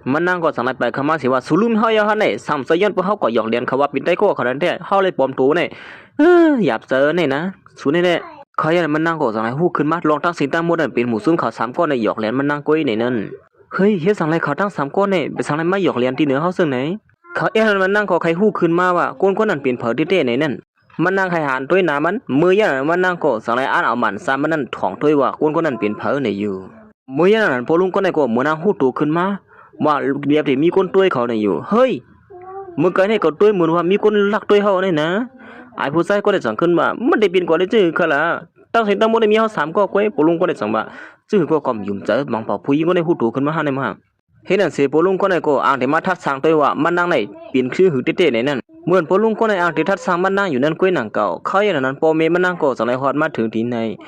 มันนั่งก็สั่งไปคำว่าสิว่าสุลุมเฮาอย่าหันได้ซ้ำซะย้อนพวกเฮาก็หยอกเลียนเขาว่าเป็นได้ก็เขานั้นแท้เฮาเลยปลอมตัวนี่หยาบเจอนี่นะสุนี่แน่เขาอย่างมันนั่งก็สั่งให้ฮู้ขึ้นมาลองตั้งสินตั้งหมดนั่นเป็นหมู่ซุ่มเขา3ก้อนในหยอกเลียนมันนั่งก้อยในนั้นเฮ้ยเฮ็ดสั่งไรเขาตั้ง3ก้อนนี่ไปสั่งไรมาหยอกเลียนที่เหนือเฮาซึ่งไหนเขามันนั่งก็ใครฮู้ขึ้นมาว่าก้นนั้นเป็นเผอเต้ๆในนั้นมันนั่งให้หานตัวหนามันมือย่างมันนั่งก็สั่งไรอ่านเอามันซ้ำมันนั่นถ่องตัวว่าก้นนั้นเป็นเผอในอยู่มือย่างนั้นพอลุงก็ในก็เหมือนนั่งฮู้ตัวขึ้นมาว่าเบียบที่มีคนต้วยเขาเนี่ยอยู่เฮ้ยมึงเคยให้เขาต้วยเหมือนว่ามีคนลักต้วยเขาเนี่ยนะไอ้ผู้ชายก็ได้สั่งขึ้นว่ามันได้เป็นกว่าได้จื้อเขาละตั้งเห็นตั้งหมดได้มีเขา3ก็ก้อยปลุงก็ได้สั่งว่าจื้อก็กอมยุ่มเจอบางเป่าผู้หญิงก็ได้ฮู้ตัวขึ้นมาหาในมาเห็นนั่นเสียปลุงก็ได้ก็อ่างที่มาทัดสั่งต้วยว่ามันนั่งในเป็นคือหือเต้ๆในนั้นเหมือนปลุงก็ได้อ่างที่ทัดสั่งมันนั่งอยู่นั่นก้อยหนังเก่าเขาอย่างนั้นพอเมมันนั่งก็สั่งในฮอดมาถึงที่ใน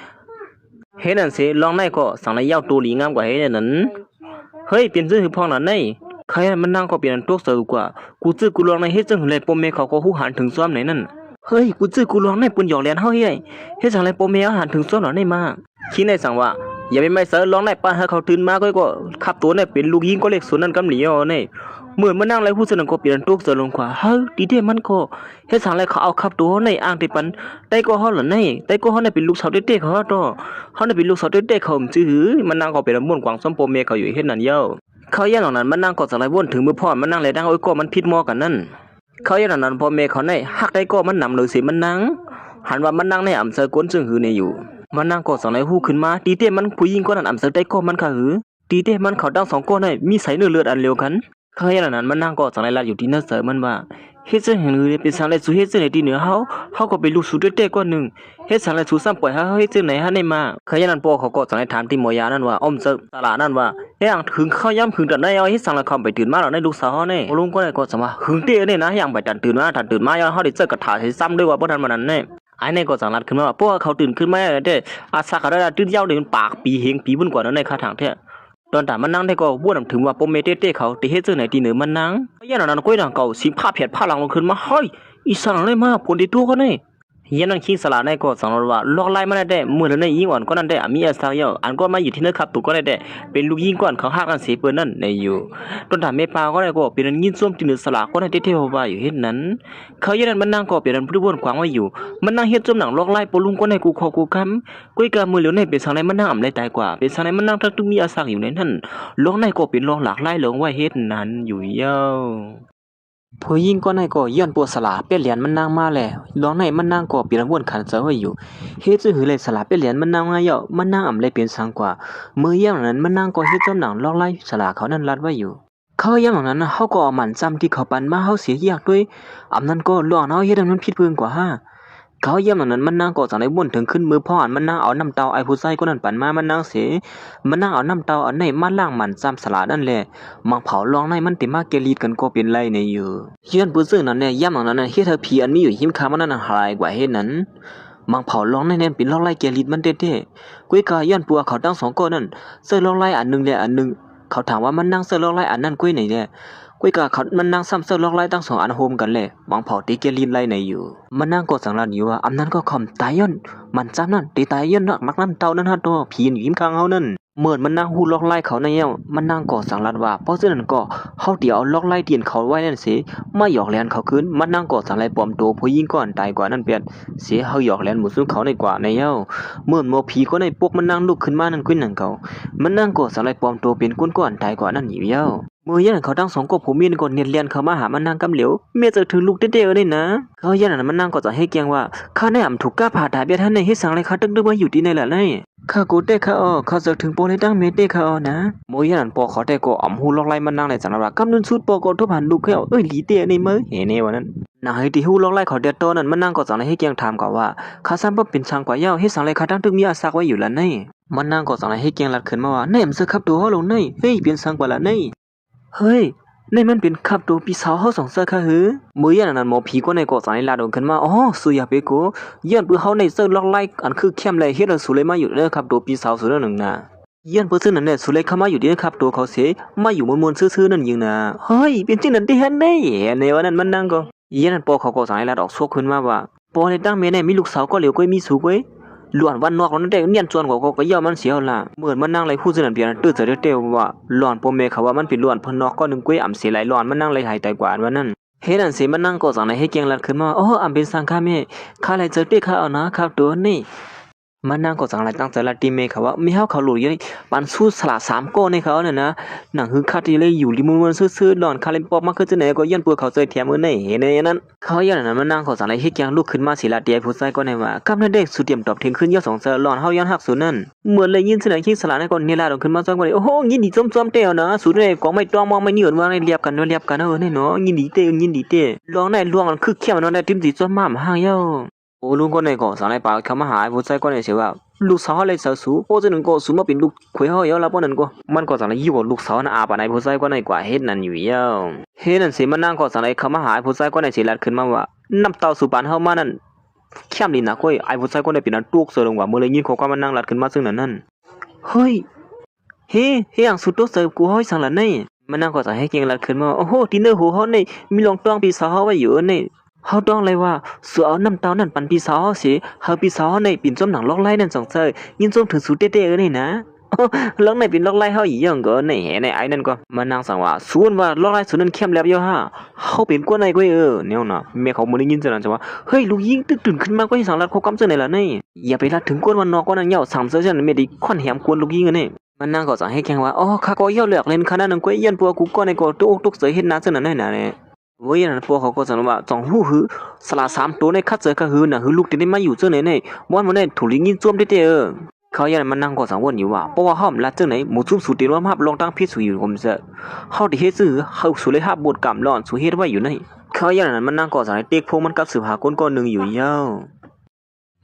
เห็นนั่นเสียลองในก็สั่งในยาวตัวหลีงามกว่าเห็นนั้นเฮ้ยเปลี่ยนชื่อพองนั่นไงใครมันนั่งก็เปลี่ยนตัวเสือกว่ากูจื้อกูลองในเฮ็ดจังเลยปมเมเขาก็หูหันถึงซ้อมไหนนั่นเฮ้ยกูจื้อกูลองในปุ่นหยอกเลียนเฮาเฮ้ยเฮ็ดจังเลยปมเมหันถึงซ้อมหนอในมาคิดในสั่งว่าอย่าไปไม่เสือลองในป้าให้เขาตื่นมาก็ขับตัวในเป็นลูกยิงก็เล็กส่วนนั้นกำเหลียวนี่เหมือนมันนั่งไรผู้สนังก็เปลี่ยนตัวเสือลงกว่าเฮ้ยดีเด้มันก็เฮ็ดจังเลยเขาเอาขับตัวในอ่างที่ปันได้ก็เฮาหล่ะในได้ก็เฮาในเป็นลูกสาวเด็กๆเขาต่อเฮาในเป็นลูกสาวเด็กๆเขาจื้อมันนั่งก็เป็นม่วนกวางซ้อมปมเมเขาอยู่เฮ็ดนั่นเย้าเขาย่านเหล่านั้นมันนั่งกอดสลายวนถึงมือพ่อมันนั่งเลยดังโอ้ยก็มันผิดมอกันนั่นเขาย่านเหล่านั้นพ่อแม่เขาในหักได้ก็มันนำเลยสิมันนั่งหันว่ามันนั่งในอ่ำเซอร์ก้นซึ่งหือในอยู่มันนั่งกอดสลายหู้ขึ้นมาตีเต้มันผู้หญิงก็นั่นอ่ำเซอร์ได้ก็มันค่ะหือตีเต้มันเขาดัง2ก้อนในมีใส่เนื้อเลือดอันเร็วกันเขาย่านเหล่านั้นมันนั่งกอดสลายลาอยู่ที่นั่นเสอมันว่าเฮ็ดจังหือเป็นสังไรสู่เฮ็ดจังไหนที่เหนือเฮาก็เป็นลูกสู่เต้ๆก้อนนึงเฮ็ดสังไรสู่ซ้ำปล่อยเฮาเฮ็ดจังไหนหาในมาเขาย่านนั้นพ่อเขาก็สังไรถามที่หมอยานั่นว่าอ้อมเซอร์ตลาดนั่นว่าอย่างถึงเขาย้ำถึงแต่ได้เอาเฮ็ดสังไรคำไปตื่นมาแล้วในลูกสาวเฮานี่ลุงก็ได้ก็สมาหึงเต้เนี่ยนะอย่างไปตื่นมาเฮาได้เจอกระถาให้ซ้ำด้วยว่าบ่ทันมันนั่นแน่ไอ้นี่ก็สังรัดขึ้นมาว่าพวกเขาตื่นขึ้นมาได้อาสาเขาได้ตื่นยาวเดินปากปีเฮงปีบุญกว่านั้นในคาถางแท้ตอนแต่มันนั่งได้ก็บ้วนถึงว่าปมเมเต้เขาตีเฮ็ดจังไหนตีเหนือมันนั่งยันนั้นก้อยดังเก่าสิผ้าเพียดผ้าหลังลงขึ้นมาเฮ้ยอีสังเลยมาผลที่ตัวเขาเนี่ยยันนั้นคิงสลาในก็สังว่าลอกไล่มันได้เมื่อนั้นยิงอ่อนก็นั่นได้มีอาสาเยาอันก็มาอยู่ที่นั่นครับตัวก็ได้เป็นลูกยิงก่อนเขาหักกันเสียเปิ้นนั่นในอยู่ตอนแต่เมปาก็ได้ก็เป็นยิงส้มที่เหนือสลาก็ได้เท่ๆว่าอยู่เฮ็ดนั้นเขายันนั้นมันนั่งก็เป็นผู้บ้วนขวางไว้อยู่มันนั่งเฮ็ดจมหนังลอกไล่ปลุงก็ในกูคอกูค้ำก้อยกามือเหลียวในเป็นสังไรมันนั่งอ่ำไรตายกว่าเป็นสังไรมันนั่งทั้งทุกมีอาสาอยู่ในนั้นลอกในก็เป็นลอกหลากไล่ลงไว้เฮ็ดนั้นอยู่เย้าผู้หญิงก็ในก็ย้อนปวดสลาเปลี่ยนมันนางมาแลร้องในมันนางก็เปลี่ยนวนขันเจอไว้อยู่เฮ็ดจื้อหือเลยสลาเปลี่ยนมันนางมาเยาะมันนางอ่ำเลยเปลี่ยนสังกว่ามือย่างนั้นมันนางก็เฮ็ดจมหนังลอกไล่สลาเขานั้นรัดไว้อยู่เขาอย่างนั้นเฮาก็เอามันซ้ำที่เขาปันมาเฮาเสียยากด้วยอำนั้นก็ล่วงเฮาเฮ็ดมันผิดเพิ่งกว่าเขาย่ำนั้นมันนั่งก็จากในบ่นถึงขึ้นมือพ่ออันมันนั่งเอาน้ำเตาไอ้ผู้ชายคนนั้นปั่นมามันนั่งเสมันนั่งเอาน้ำเตาอันไหนมาล้างมันซ้ำสลานั่นแหละมังเผาลองในมันติมาเกลีดกันก็เป็นไรในอยู่เฮียนผู้ซึ่งนั้นเนี่ยย่ำนั้นเฮ็ดเธอผีอันมีอยู่หิมคามันนั่นหายกว่าเฮ็ดนั้นมังเผาลองในเนี่ยเป็นลอกไล่เกลีดมันเด้ๆกุ้ยกาย้อนปัวเขาตั้ง2ก้อนนั่นเสื้อลอกไล่อันนึงแหละอันนึงเขาถามว่ามันนั่งเสื้อลอกไล่อันนั้นกุ้ยไหนเนี่ยกุ้ยกาเขามันนั่งซ้ำเสื้อลอกไล่ตั้ง2อันโฮมกันเลยมังเผาตีเกลีดไล่ในอยู่มันนั่งกดสังรันอยู่ว่าอำนั้นก็คอมตายย้อนมันซ้ำนั่นตีตายย้อนนักมักนั่นเต่านั่นฮะตัวผีอยู่ยิ้มข้างเฮานั่นเหมือนมันนั่งหูลอกไล่เขาในเย้ามันนั่งกอดสังรันว่าเพราะฉะนั้นก็เฮาเดี๋ยวเอาลอกไล่เตียนเขาไว้นั่นสิมาหยอกแลนเขาคืนมันนั่งกอดสังไล่ปลอมตัวผู้หญิงก่อนตายกว่านั่นเปลี่ยนเสียเฮาหยอกแลนหมู่ซึ่งเขาในกว่าในเย้าเหมือนหมอผีก็ในพวกมันนั่งลุกขึ้นมานั่นขึ้นนั่นเขามันนั่งกอดสังไล่ปลอมตัวเป็นก้นก่อนตายกว่านั่นอยู่เย้า มือยันเขาตั้งสองก็ผมมีนก่อนเนียนเรียนเขามาหามันนางกำเหลียวเมียจะถึงลูกเด็ดๆเลยนะเขายันนั้นมันนางก็จะให้เกียงว่าข้าในอ่ำถูกก้าผ่าตาเบียท่านในให้สั่งเลยข้าตึ้งมาอยู่ที่ในแหละนี่ข้ากูเต้ข้าข้าจะถึงโปในตั้งเมเต้ข้านะมือยันนั้นปอขอเต้ก็อ่ำหูลอกไล่มันนางในสังระกำนุนสุดปอก็ทุบหันลูกเขาหลีเต้ในมือเห็นในวันนั้นนางให้ที่หูลอกไล่เขาเด็ดโตนั้นมันนางก็จะให้เกียงถามก่อนว่าข้าซ้ำว่าเป็นช่างกว่าเย้าให้สั่งเลยข้าตั้งตึ้งมีอาศักไว้อยู่แล้วนี่มันนางก็จะให้เกียงหลัดขึ้นมาว่าในอ่ำเสือขับตัวเขาลงนี่เฮ้ยเป็นช่างกว่าละนี่เฮ้ยในมันเป็นขับตัวปีสาวเขาสองเสื้อค่ะฮือมือยันนั้นหมอผีก็ในก่อสายลาดงขึ้นมาอ๋อสุยาเปโกยันปื้อเขาในเสื้อล็อกไล่อันคือเข้มเลยเฮ็ดสุเลยมาอยู่เด้อครับตัวปีสาวสุดหนึ่งนะยันปื้อซึ่งนั้นเนี่ยสุเลยเข้ามาอยู่ที่ครับตัวเขาเสียมาอยู่มวนๆซื่อๆนั่นยิงนะเฮ้ยเป็นจริงนั่นที่เห็นได้ในวันนั้นมันนั่งก็ยันนั้นปอเขาก่อสายลาดออกซวกขึ้นมาว่าปอในตั้งเมเนี่ยมีลูกสาวก็เหลียวก็มีสูกไว้หลวนวันนอกนั้นได้เนียนจวนกว่าก็ย่อมันเสียวล่ะเหมือนมันนั่งไรพูดสนั่นเพียงตื้อเสด็จเตียวว่าหลอนปมเมเขาว่ามันเป็นหลวนพนอกก็นึงกุ้ยอ่ำเสียไหลหลอนมันนั่งไรหายใจกว่าวันนั้นเฮ็ดอันเสียมันนั่งก็สั่งในให้เกียงลัดขึ้นมาอ๋ออ่ำเป็นสังฆาเมข้าไรเจอเตี้ยข้าเอานะครับตัวนี่มันนั่งก็สั่งไรตั้งใจละตีเมเขาว่ามีเฮาเขาหลุยปันสู้สละ3ก้อนในเขาเนี่ยนะหนังคือคาที่เลยอยู่ริมมันซื่อๆหลอนคาเลนปอกมาคือจะไหนก็ยันปัวเขาใจแถมมือในเห็นในนั้นเขายันนั้นมันนั่งก็สั่งไรให้เกียงลุกขึ้นมาศิลาเตียผู้ใส่ก็ในว่ากำนันเด็กสุดเตรียมตอบถึงขึ้นยอด2เสือหลอนเฮายันหักสุดนั่นเหมือนเลยยินเสนอคิงสละในก่อนเนลาดขึ้นมาซ้อนก็เลยโอ้โหยินดีจมๆเตียวนะสุดในกองไม่ต้องมองไม่เหนื่อยว่าในเรียบกันเรียบกันในเนาะยินดีเตียวยินดีเตียลองในลวงมันคือเข้มนอนได้ติ้มสีจนมาห่างเย้าโอ้ลุงก็ในก็สั่งไรป่าเขามาหาผู้ใส่ก็ในเสียว่าลูกสาวเลยสาวสูโอ้จะนึงก็สูมาเป็นลูกคุยเฮาเยอะแล้วป้อนั้นก็มันก็สั่งเลยยี่ว่าลูกสาวน่ะอาปานในผู้ชายก็ในกว่าเฮ็ดนั่นอยู่เยอะเฮ็ดนั่นสิมันนั่งก็สั่งเลยเขามาหาผู้ชายก็ในสิลัดขึ้นมาว่าน้ำเต้าสู่ปานเฮามานั่นเข้มดีนะก้อยไอ้ผู้ชายก็ได้เป็นอันตุกเสือลงว่ามื้อเลยยินเขาก็มานั่งลัดขึ้นมาซึ่งนั่นเฮ้ยเฮ้อย่างสุดโตเสิร์ฟกูเฮาสั่งละนี่มันนั่งก็สั่งให้เก่งลัดขึ้นมาโอ้โหดินเนอร์โหเฮานี่มีลองต้องปีสาวเฮาไว้อยู่นี่เฮาต้องเลยว่าสูเอาน้ำเต้านั่นปันปีสาวเฮาสิเฮาปีสาวเฮาในปิ่นจมหนังลอกไล่นั่นสองเซยยินจมถึงสูเต้ๆนี่นะลอกในปิ่นลอกไล่เฮาอีหยังก็ในแหในไอ้นั่นก็มันนางสั่งว่าสูนว่าลอกไล่สูนั้นเข้มแล้วอยู่ฮะเฮาเป็นกวนในก้อยเนี่ยนะแม่เขาบ่ได้ยินจังนั้นจ้ะว่าเฮ้ยลูกยิงตื่นขึ้นมาก็ให้สั่งลัดเขากำจังไหนล่ะนี่อย่าไปลัดถึงกวนวันนอกก็นั่งเหย้า3เซยจังไม่ได้ค่อนแหมกวนลูกยิงอันนี้มันนางก็สั่งให้แข่งว่าอ๋อข้าก็เหย้าเลือกเล่นคณะนึงก้อยยันปัวกูก็ในก็ตุกเสยเฮ็ดนาจังนั้นน่ะเนี่ยเว้ยนั่นพวกเขาก็สั่งว่าจองหู้หือสละ3ตัวในคัดเจอก็หือน่ะหือลูกที่ได้มาอยู่เจ้าไหนเนี่ยบ่อนมันได้ถูกลิงยินจ้วมได้เขายันมันนั่งก็สั่งวนอยู่ว่าเพราะว่าเฮาละเจ้าไหนหมู่ซุ่มสู่ตีนว่ามาลองตั้งพิษสู่อยู่ผมเสเฮาที่เฮ็ดซื่อเฮาสู่เลยหาบทกรรมร้อนสู่เฮ็ดไว้อยู่นี่เขายันนั้นมันนั่งก็สั่งให้เต็กพวกมันกับสืบหาคนนึงอยู่ยา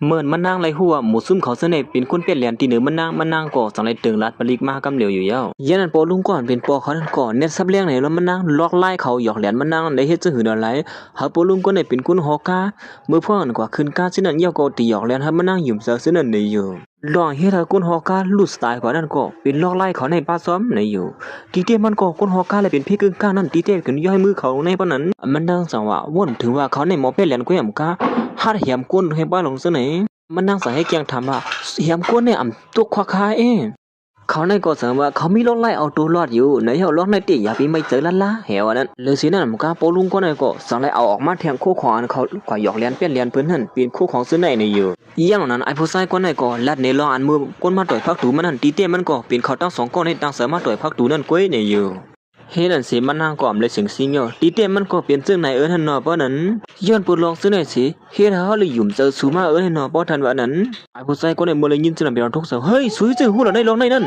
วเมื่อมันนั่งไรหัวหมูซุ่มเขาเสน่ห์เป็นคนเปลี่ยนแหลนตีเหนือมันนั่งก่อสังไรเติงรัดปลิกมากำเหลียวอยู่เย้ายันนั้นปอลุงก่อนเป็นปอเขานั่นก่อนเน็ตซับเลี้ยงไหนแล้วมันนั่งล็อกไล่เขาหยอกแหลนมันนั่งได้เฮ็ดจะหืออะไรหาปอลุงก็ในเป็นคนฮอกาเมื่อพ่อกันกว่าขึ้นกาสินั้นเย้าก็ตีหยอกแหลนให้มันนั่งยุ่มเสือสินั้นในอยู่ลองเฮ็ดให้คนฮอกาลุสไตล์กว่านั้นก็เป็นล็อกไล่เขาในป้าซ้อมในอยู่ตีเต้มันก็คนฮอกาเลยเป็นพี่กึ่งกลางนั่นตีเต้ขึ้นย่อยมือเขาในปานนั้นมันนั่งสังว่าวนถึงว่าเขาในหมอเป็นแหลนก็ยำกาหาแหมก้นให้ป้าลงซะไหนมันนั่งใส่ให้เกียงถามว่าเหียมก้นเนี่ยตัวควักคาเขาในก็สั่งว่าเขามีล็อกไล่เอาตัวรอดอยู่ในเฮาล็อกในตีอย่าไปไม่เจอละเหวนั้นเลยสินั่นมันก็ปอลุงก็ในก็สั่งไล่เอาออกมาแทงคู่ของเขากว่าหยอกเลียนเปลี่ยนเลียนเพิ่นหั่นเป็นคู่ของซื้อในอยู่อย่างนั้นไอ้ผู้ชายก็ในก็ลัดในรออันมือก้นมาต่อยพักตูมันนั่นตีเต้มันก็เป็นเขาตั้ง2ก้อนให้ตั้งเสริมมาต่อยพักตูนั่นก้อยในอยู่เฮ็ดอันสิมันนางก่อมเลยเสียงซิงอยู่ตีเต้มันก็เปลี่ยนซึ่งไหนหั่นเนาะป้อนั้นย้อนปุลองซื้อไหนสิเฮ็ดเฮาเลยยุ่มเจอสูมาหั่นเนาะป้อทันว่านั้นไอ้ผู้ชายก็ได้บ่เลยยินซึ่งเป็นทุกเสาเฮ้ยสวยจื้อฮู้แล้วได้ลองในนั้น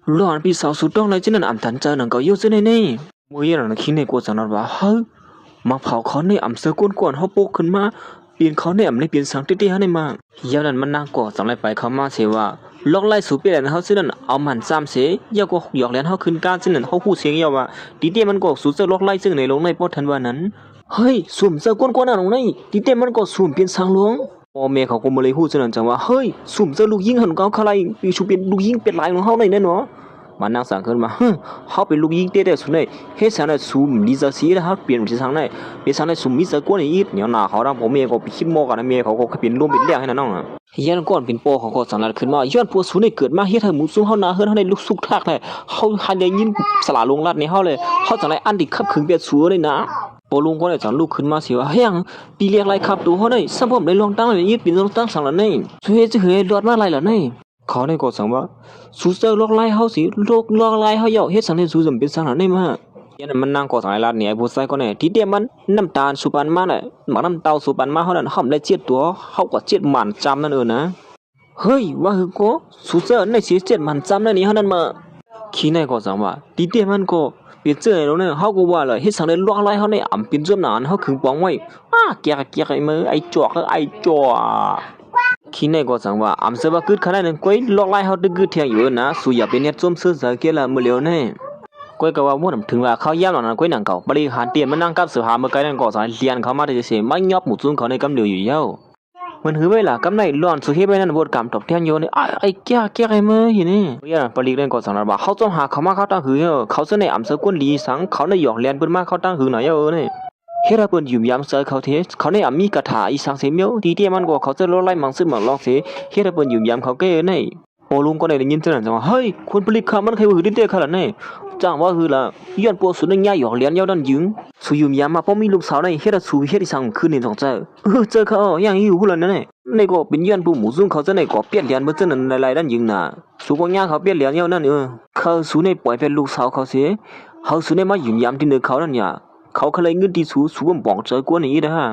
ร้อนพี่สาวสุดต้องเลยจังนั้นอำทันเจอนั่นก็อยู่ซื่อในนี่มื้อนั้นคิดในกูจังนั้นว่าเฮ้ยมาเผาเขาในอำเสือก้นๆเฮาปกขึ้นมาเปลี่ยนเขาในอำเลยเปลี่ยนสังติๆเฮาในมาอย่างนั้นมันนางก็จังไล่ไปเขามาเสิว่าล็อกไล่สู่เปลี่ยนเฮาซื่อนั้นเอามันซ้ำเสยาก็หยอกแลนเฮาขึ้นการซื่อนั้นเฮาฮู้เสียงยาว่าตีเต้มันก็สู่เจอล็อกไล่ซึ่งในลงในป้อทันว่านั้นเฮ้ยสุ่มเจอก้นๆน่ะลงในตีเต้มันก็สุ่มเปลี่ยนสังหลวงพ่อแม่เขาก็บ่เลยฮู้ซื่อนั้นจังว่าเฮ้ยสุ่มเจอลูกยิงหั่นก็เขาไล่ปีชูเป็นลูกยิงเป็นหลายของเฮาได้แน่เนาะมันนั่งสั่งขึ้นมาเฮาเป็นลูกยิงเต้ๆสุดเลยเฮ็ดสังได้สุ่มลีซะสิแล้วเฮาเปลี่ยนที่สังได้เป็นสังได้สุ่มมีซะกวนอีกเนี่ยน่ะเขาทำผมเองก็ไปคิดโมกันนะเมียเขาก็เป็นรวมเป็นแรงให้น้องยันก่อนเป็นปอเขาก็สั่งลัดขึ้นมาย้อนปัวสูในเกิดมาเฮ็ดให้หมู่ซุ่มเฮานาเฮือนเฮาได้ลุกสุกทักเลยเฮาหันได้ยินสลาลงลัดในเฮาเลยเฮาจังได๋อันที่ขับขึงเปียสูเลยนะปอลุงก็ได้จังลุกขึ้นมาสิว่าเฮียงปีเรียกไรครับตัวเฮาได้ซัมผมได้ลองตั้งเลยอีเป็นลองตั้งสั่งละนี่ช่วยจะเฮดอดมาไรล่ะนี่เขาได้ก็สั่งว่าสูเซอร์ลอกไล่เฮาสิลอกไล่เฮาเหยาะเฮ็ดสังได้สูจำเป็นสังละนี่มา ยันมันนางก็สายลาดเนี่ยผู้ชายก็เนี่ยที่เดียมันน้ำตาลสุปันมาเนี่ยหมาน้ำเต้าสุปันมาเขานั่นห้อมได้เจ็ดตัวเขาก็เจ็ดหมันจำนั่นนะเฮ้ยว่าคือก็สุเสในสีเจ็ดหมันจำนั่นนี่เขานั่นมาขี้ในก็จังว่าที่เดียมันก็เปลี่ยนเจอแล้วเนี่ยเขาก็ว่าเลยเฮ็ดสังได้ลวกไล่เขาในอ่ำเป็นเจ้าหนานเขาขึงปองไว้เกียกไอ้มือไอ้จอกไอ้จอขี้ในก็จังว่าอ่ำเสบกึดขนาดนั้นก้อยลวกไล่เขาตึกึดเทียงอยู่นะสุยาเป็นเนี่ยจมเสื้อเสือเกล้ามือเลียวเนี่ยก้อยก็ว่าม่วนถึงว่าเขาย่ำหลังนั้นก้อยหนังเก่าบริหารเตียนมันนั่งกับเสือหาเมื่อไกลนั่นก็สายเลียนเขามาได้เสียไม่ยอบหมู่จุ้งเขาในกำเดียวอยู่เย้ามันหือเวลากำในร้อนสุเฮไปนั่นบทกรรมตบแทนโยนี่ไอ้แก่ไอ้มือเห็นนี่ย่าปลีเล่นก็สังว่าเขาต้องหาเขามาเขาตั้งหือเขาเสนออ่ำเสือกวนลีสังเขาในหยอกเลียนเปิ้นมาเขาตั้งหือหน่อยนี่เฮราเปิ้นยุ่มยามเสือเขาเทเขาในอ่ำมีกระถาอีสังเสียเมียวดีเดียมันก็เขาจะลดไล่มังซึมังลอกเสียเฮราเปิ้นยุ่มยามเขาเก้นี่โอลุงก็ได้ยินเท่านั้นจังว่าเฮ้ยคนผลิตข้ามันเคยหือดิเตะขนาดนี้จ้างว่าคือละย้อนปัวสุดในย่าหยอกเลียนยาวดันยึงสุยุ่มยามมาป้อมีลูกสาวในเฮราสูเฮดิสังคืนนี่ต้องเจอเขาอย่างอยู่หุ่นนั่นนี่ในก็เป็นย้อนปูหมูซุ่งเขาจะในก็เปลี่ยนเลียนเมื่อเจ้านั้นหลายๆด้านยึงน่ะสูก็ย่าเขาเปลี่ยนเลียนยาวนั่นเขาสูในปล่อยเป็นลูกสาวเขาเสียเขาสูในมายุ่มยามที่เนื้อเขานั่นเนี่ยเขาเคยเงินที่สูบ่บอกเจอกวนนี่นะฮะ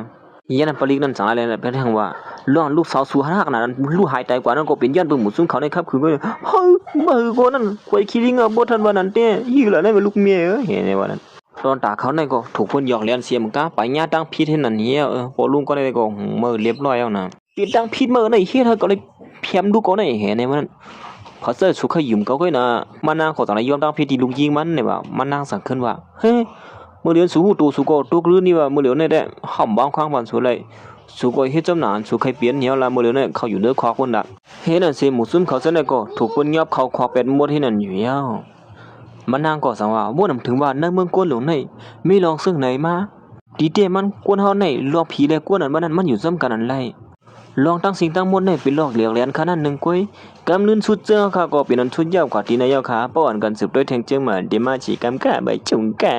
ยันปลีกนั่นจังอะไรนะเป็นทางว่าล้อนลูกสาวสูหาขนาดนั้นลูกหายใจกว่านั้นก็เป็นย้อนปูหมูซุ่งเขาในครับคือว่าเฮ้ยมาคือคนนั้นควยคิริงอ่ะบ่ทันวันนั้นเต้ยี่ละนั่นเป็นลูกเมียเห็นในวันนั้นตอนตาเขาในก็ถูกเพิ่นหยอกเลียนเสียมกะไปญาตั้งพิษให้นั่นเหี้ยพอลุงก็ได้ก็มือเรียบร้อยแล้วนะติดตั้งพิษมือในเฮ็ดเขาก็เลยเพียมดูก็ได้เห็นในวันนั้นเขาเจอสุขยืมเขาก็นะมานางขอจังได๋ยอมตั้งพิษที่ลุงยิงมันเนี่ยว่ามันนางสังขึ้นว่าเฮ้ยมื้อเดือนสูตูสูก็ตุกลือนี่ว่ามื้อเดือนนี่ได้ห่อมบ้างข้างบ้านสูเลยสูก็เฮ็ดจำนานสูเคยเปลี่ยนเหี่ยวละมื้อเดือนนี่เขาอยู่เด้อคอคนละเฮ็ดนั่นสิหมู่ซุ่มเขาซะได้ก็ถูกเพิ่นยอบเขาคอเป็ดหมดที่นั่นอยู่แล้วมันนางก็สังว่าบ่นำถึงว่าในเมืองกวนหลวงในมีลองซึ่งไหนมาดีเตมันกวนเฮาในลอกผีและกวนนั้นมันอยู่ซ้ำกันนั่นไลลองตั้งสิ่งตั้งมวลในเป็นลอกเหลียวแหลนขนาดนึงก้อยกำลืนสุดเจ้าค่ะก็เป็นอันชุดยาวกว่าที่นายค่ะป้อนกันสืบด้วยแทงเจิงเหมือนเดมาฉีกำกะใบจุงกะ